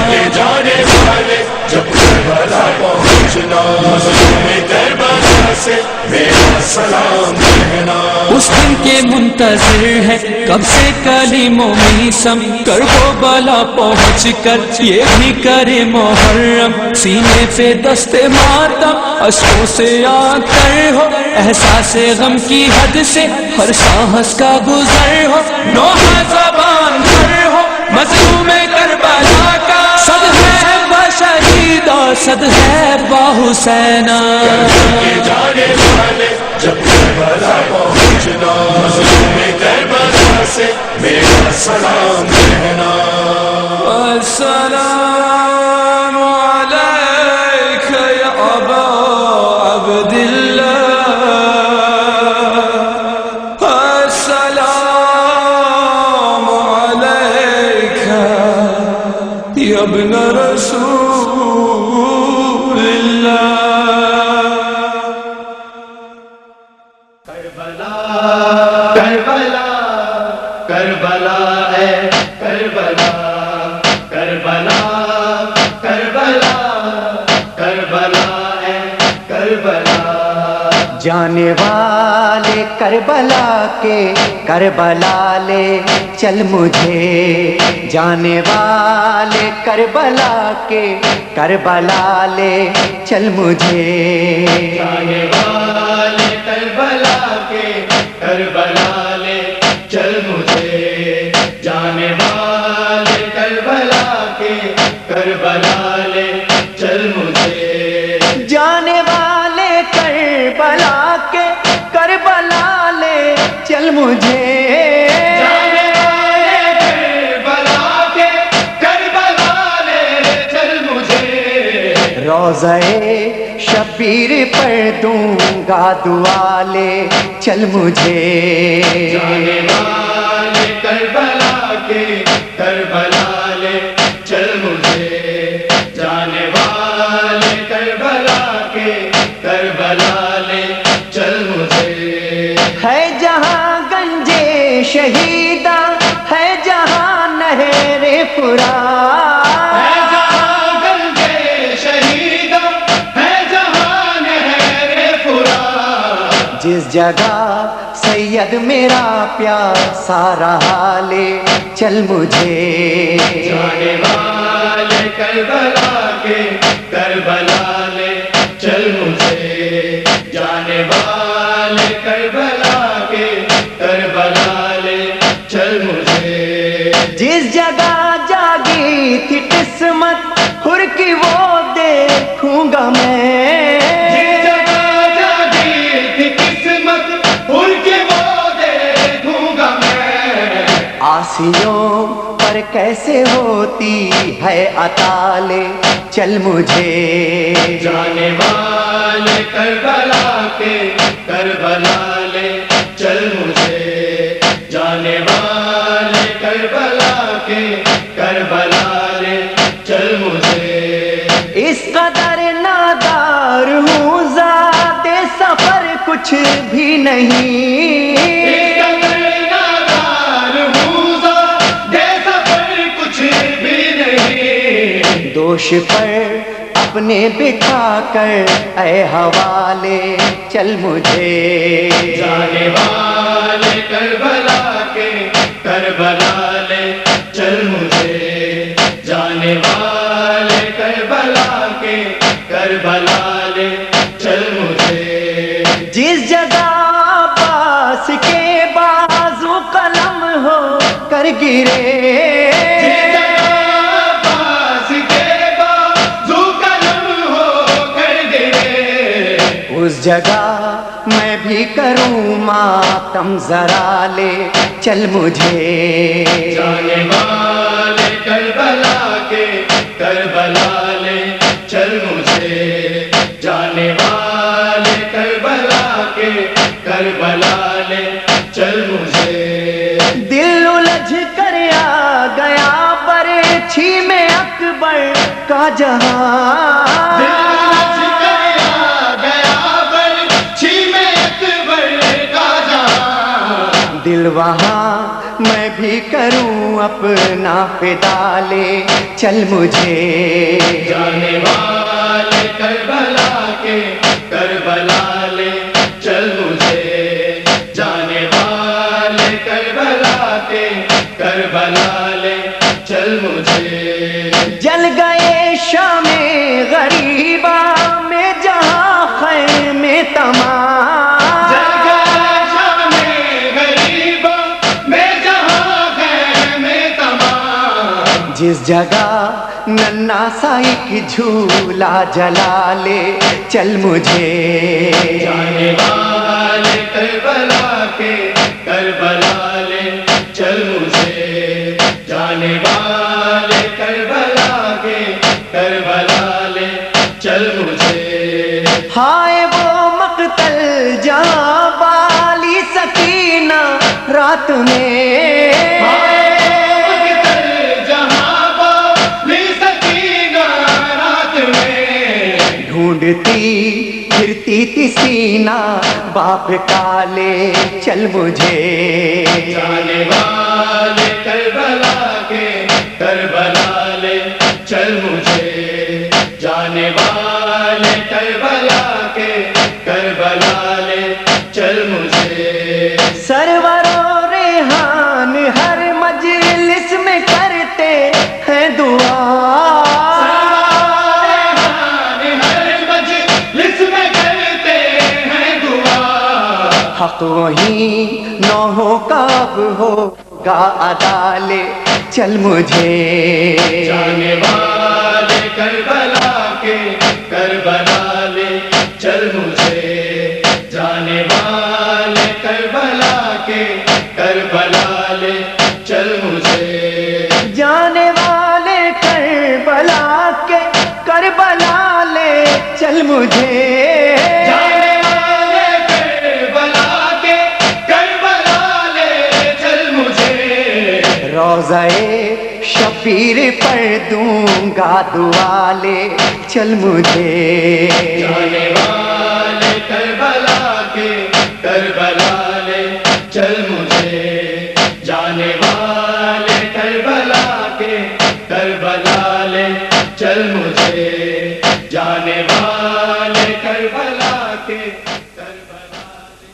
کے جانے والے جب کربلا پہنچنا، مظلوم کربلا سے میرا سلام کہنا. اس دن کے منتظر ہے کب سے کلیم و میسم، کربلا پہنچ کر یہ بھی کرے محرم. سینے پہ دست ماتم اشکوں سے آتر ہو، احساس غم کی حد سے ہر سانس کا گزر ہو. نوحہ زبان پر ہو مظلوم کربلا کا، صد ہے بشہیدہ صد ہے با حسینہ. کے جانے والے جب کربلا پہنچنا، مظلوم کربلا سے میرا سلام کہنا. السلام علیک یا ابا عبداللہ، السلام علیک یا ابن رسول اللہ. کربلا کربلا ہے کربلا کربلا کربلا کربلا ہے کربلا. جانے والے کربلا کے کربلا لے چل مجھے، جانے والے کربلا کے کربلا لے چل مجھے. جانے والے کربلا کے کربلا لے چل مجھے، جانے والے کربلا کے کربلا لے چل مجھے. جانے والے کربلا کے کربلا لے چل مجھے، جانے والے کربلا کے کربلا لے چل مجھے. روضہ شبیر پر دوں گا دعا لے چل مجھے. جانے والے کربلا کے کربلا لے چل مجھے، جانے والے کربلا کے کربلا لے چل مجھے. ہے جہاں گنجے شہیدہ، ہے جہاں نہر فرات، ہے جہاں گنجے شہیدہ، ہے جہاں نہر فرات. جس جگہ سید میرا پیاسا رہا لے چل مجھے. جانے والے کربلا کے کربلا لے چل مجھے، جانے والے کربلا کے کربلا لے چل مجھے. جس جگہ جاگی تھی قسمت خور کی وہ دیکھوں گا میں، جس جگہ جاگی تھی قسمت ان کی وہ دیکھوں گا میں. آسیوں پر کیسے ہوتی ہے عطا لے چل مجھے جانے والے کربلا کے کربلا لے چل مجھے جانے والے کربلا کے کربلا لے چل مجھے اس قدر نادار ہوں ذات سفر کچھ بھی نہیں دوش پر اپنے بٹھا کر اے حوالے چل مجھے جانے والے کربلا کے کربلا لے چل مجھے جانے والے کربلا کے کربلا لے چل مجھے جس جگہ عباس کے بازو قلم ہو کر گرے اس جگہ میں بھی کروں ماتم ذرا لے چل مجھے جانے والے کربلا کے کربلا لے چل مجھے جانے والے کربلا کے کربلا لے چل مجھے دل الجھ کر آ گیا برچھی میں اکبر کا جہاں دل وہاں میں بھی کروں اپنا فدا لے چل مجھے جانے والے کربلا کے کربلا لے چل مجھے جانے والے کربلا کے کربلا لے چل مجھے جل گئے شام غریبا میں جہاں خیمے تمام جس جگہ ننا سائک جھولا جلا لے چل مجھے جانے والے کربلا کے کربلا لے چل مجھے جانے والے کربلا کے کربلا لے چل مجھے ہائے وہ مقتل جہاں والی سکینہ رات میں ڈھونڈتی پھرتی تھی سینہ باپ کا لے چل مجھے جانے والے کربلا کے کربلا لے چل مجھے جانے والے کربلا کے کربلا لے چل مجھے سرور و ریحان ہر مجلس میں کرتے ہیں دعا حق وہی نوحوں کا اب ہوگا ادا لے چل مجھے جانے والے کربلا کے کربلا لے چل مجھے جانے والے کربلا کے کربلا لے چل مجھے جانے والے کربلا کے کربلا لے چل مجھے روضہ شبیر پر دوں گا دعا لے چل مجھے جانے والے کربلا کے کربلا لے چل مجھے جانے والے کربلا کے کربلا لے چل مجھے جانے والے کربلا کے کربلا لے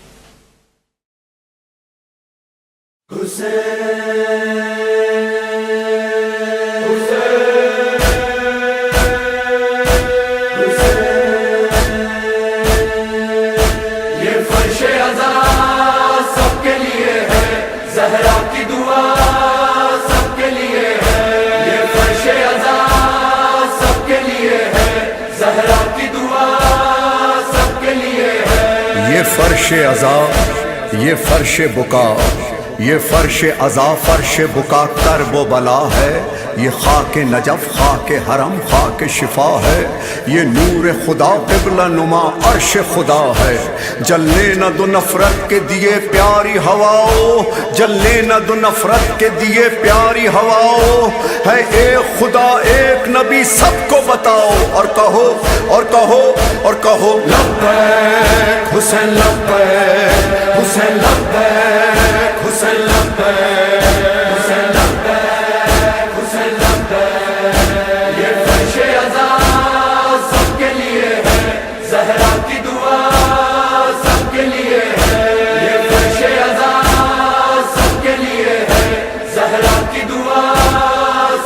زہرا کی دعا سب کے لیے ہے یہ فرش عزا سب کے لیے ہے زہرا کی دعا سب کے لیے ہے یہ فرش عزا یہ فرش بکا یہ فرش عزا فرش بکا کرب و بلا ہے، یہ خاک نجف خاک حرم خاک شفا ہے، یہ نور خدا قبلہ نما عرش خدا ہے۔ جلنے نہ دو نفرت کے دیے پیاری ہواؤ، جلنے نہ دو نفرت کے دیے پیاری ہواؤ، ہے ایک خدا ایک نبی سب کو بتاؤ، اور کہو اور کہو اور کہو لبیک حسین لبیک حسین لبیک حسین لبیک حسین لبیک حسین لبیک۔ یہ فرش عزا سب کے لیے ہے، زہرا کی دعا سب کے لیے ہے، یہ فرش عزا سب کے لیے ہے، زہرا کی دعا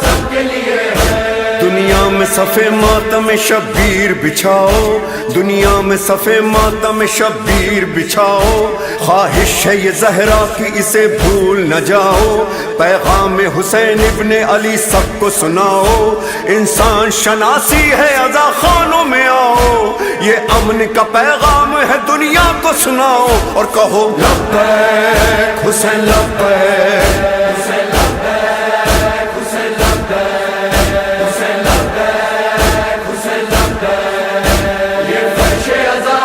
سب کے لیے ہے۔ دنیا میں صفے ماتم شبیر بچھاؤ، دنیا میں صفے ماتم شبیر بچھاؤ، خواہش ہے یہ زہرا کی اسے بھول نہ جاؤ، پیغام حسین ابن علی سب کو سناؤ، انسان شناسی ہے عزا خانوں میں آؤ، یہ امن کا پیغام ہے دنیا کو سناؤ، اور کہو لبیک حسین لبیک حسین لبیک حسین لبیک حسین لبیک حسین لبیک۔ یہ فرش عزا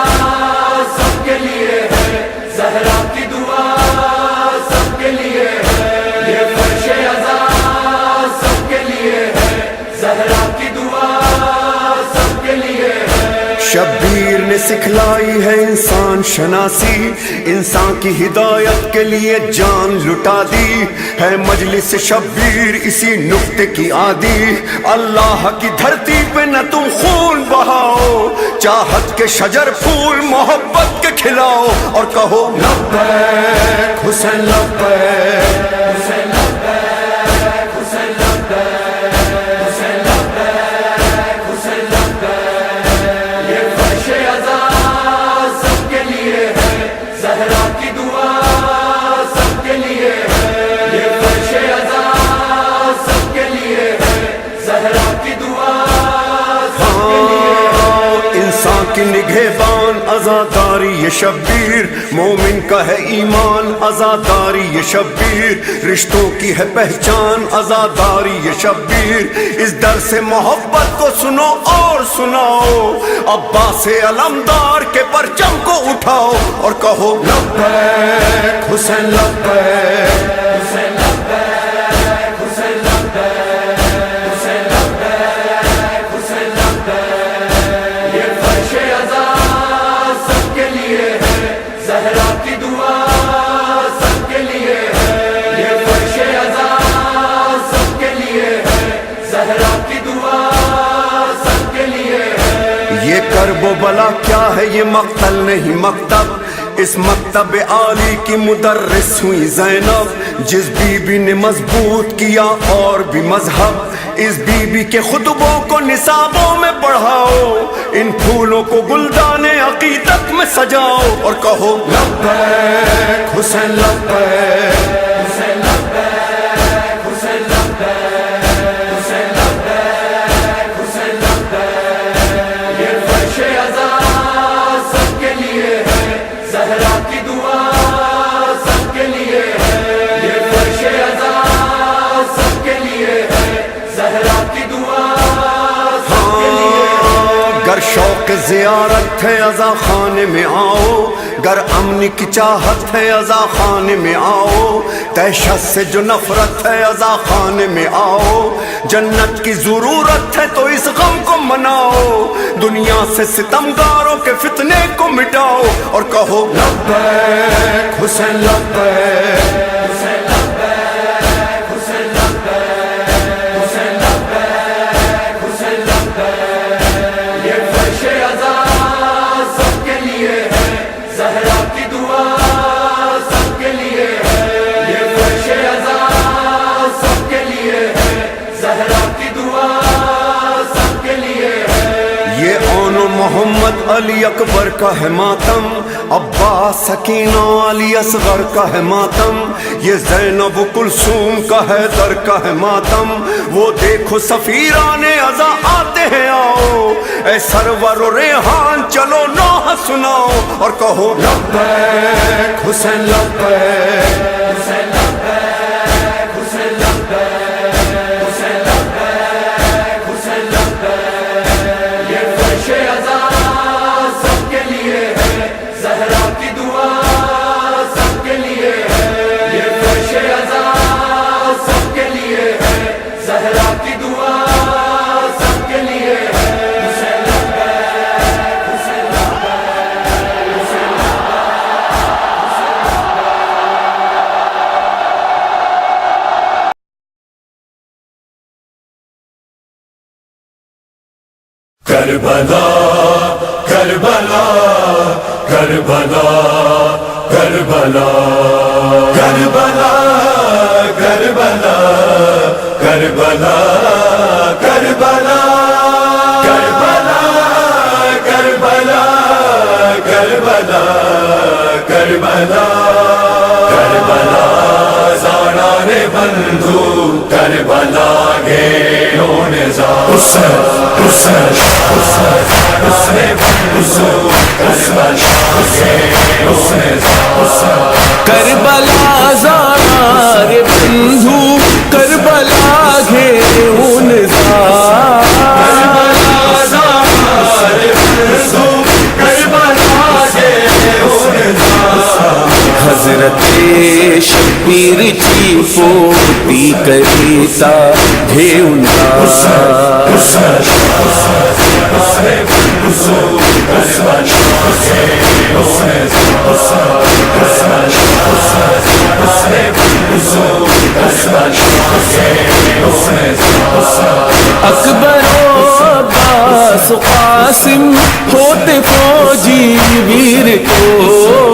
سب کے لیے ہے، زہرا کی دعا سب کے لیے ہے، یہ فرش عزا سب کے لیے ہے، زہرا کی دعا سب کے لیے ہے۔ شبیر نے سکھلائی ہے انسان شناسی، انسان کی ہدایت کے لیے جان لٹا دی، ہے مجلس شبیر اسی نقطے کی عادی، اللہ کی دھرتی پہ نہ تم خون بہاؤ، چاہت کے شجر پھول محبت کے کھلاؤ، اور کہو لبیک حسین لبیک حسین لبیک حسین لبیک حسین لبیک حسین لبیک۔ یہ فرش عزا سب کے لیے ہے، زہرا کی دعا سب کے لیے ہے، یہ فرش عزا سب کے لیے ہے، زہرا کی دعا سب کے لیے ہے۔ انسان کی نگہبان عزاداری یہ شبیر، مومن کا ہے ایمان عزاداری یہ شبیر، رشتوں کی ہے پہچان عزاداری یہ شبیر، اس در سے محبت کو سنو اور سناؤ، عباس علمدار کے پرچم کو اٹھاؤ، اور کہو لبیک حسین لبیک حسین لبیک حسین لبیک حسین لبیک حسین لبیک۔ یہ فرش عزا سب کے لیے ہے، زہرا کی دعا سب کے لیے ہے، یہ فرش عزا سب کے لیے ہے، زہرا کی دعا سب کے لیے ہے۔ یہ کرب و بلا کیا ہے یہ مقتل نہیں مکتب، اس مکتب عالی کی مدرس ہوئی زینب، جس بی بی نے مضبوط کیا اور بھی مذہب، اس بی بی کے خطبوں کو نصابوں میں پڑھاؤ، ان پھولوں کو گلدان عقیدت میں سجاؤ، اور کہو لبیک حسین لبیک حسین لبیک حسین لبیک حسین لبیک حسین لبیک۔ یہ فرش عزا سب کے لیے ہے، زہرا کی دعا سب کے لیے ہے، یہ فرش عزا سب کے لیے ہے، زہرا کی دعا سب کے لیے ہے۔ گر شوق زیارت ہے عزا خانے میں آؤ، گر امن کی چاہت ہے عزا خانے میں آؤ، دہشت سے جو نفرت ہے عزا خانے میں آؤ، جنت کی ضرورت ہے تو اس غم کو مناؤ، دنیا سے ستمگاروں کے فتنے کو مٹاؤ، اور کہو لبیک حسین لبیک حسین لبیک حسین لبیک حسین لبیک حسین لبیک۔ یہ فرش عزا سب کے لیے ہے، زہرا کی دعا سب کے لیے ہے، یہ فرش عزا سب کے لیے ہے، زہرا کی دعا سب کے لیے ہے۔ یہ اون و محمد علی اکبر کا ہے ماتم، عباس سکینہ علی اصغر کا ہے ماتم، یہ زینب کلثوم کا ہے در کا ہے ماتم، وہ دیکھو سفیران عزا آتے ہیں آؤ، اے سرور و ریحان چلو نوحہ سناؤ، اور کہو لبیک حسین لبیک حسین کربلا کربلا کربلا کربلا کربلا کربلا کربلا کربلا کربلا کربلا کربلا کربلا زارے بندھو کربلا گے کربلا زارے بندھو کربلا گے اون حضرت شبیر کی پوتی کریتا بھیوندا اکبر و عباس و قاسم ہوتے فوجی ویر کو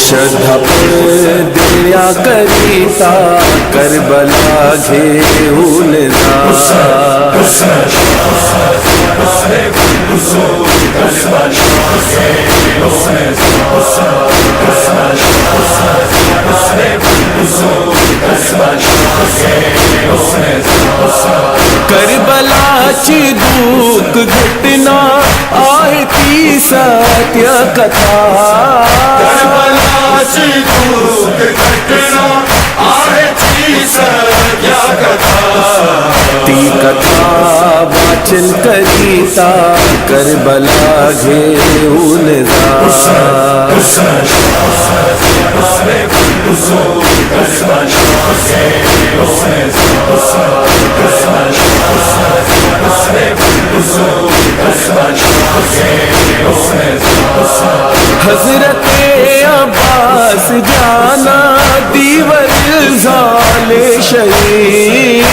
شردھا پر دیا کریتا کربلا گھیون کربلا چی دکھ گھٹنا آئی تھی ستیہ کتھا تی کتھا واچن کریتا کربلا گھیون حضرت عباس جانا دیور زال شہید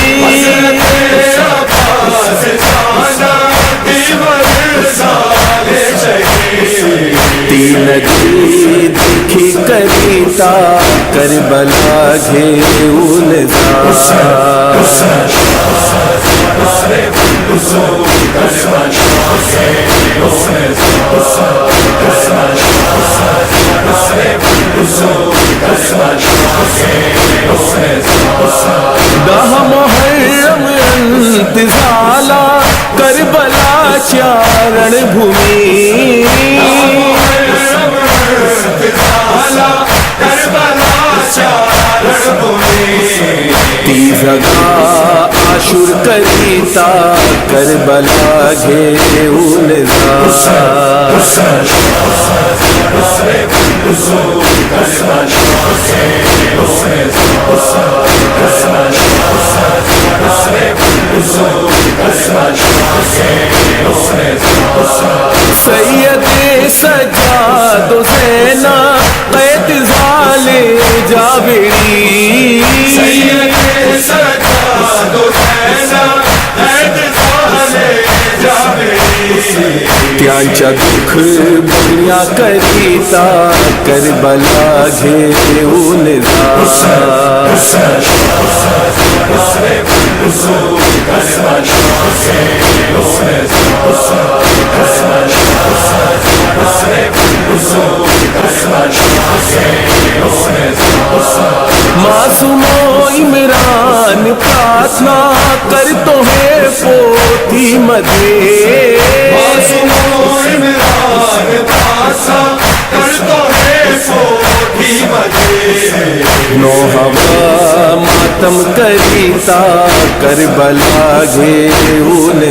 تین جی دیکھی کریتا کربلا گھیون دہ محرم انتظالا کربلا چارن بھومی تیزگا آشور کریتا کربلا گھیون سید سجاد و زینا قید زال جابری سید سجاد و زینا قید زال جابری تیانچا دکھ بنیا کریتا کربلا گھیون معصوم عمران پراتھنا کر تو ہے پوتی مدے معصوم عمران پراتھنا کر تو ہے پوتی مدے نو ہوا ماتم کریتا کربلا گھیون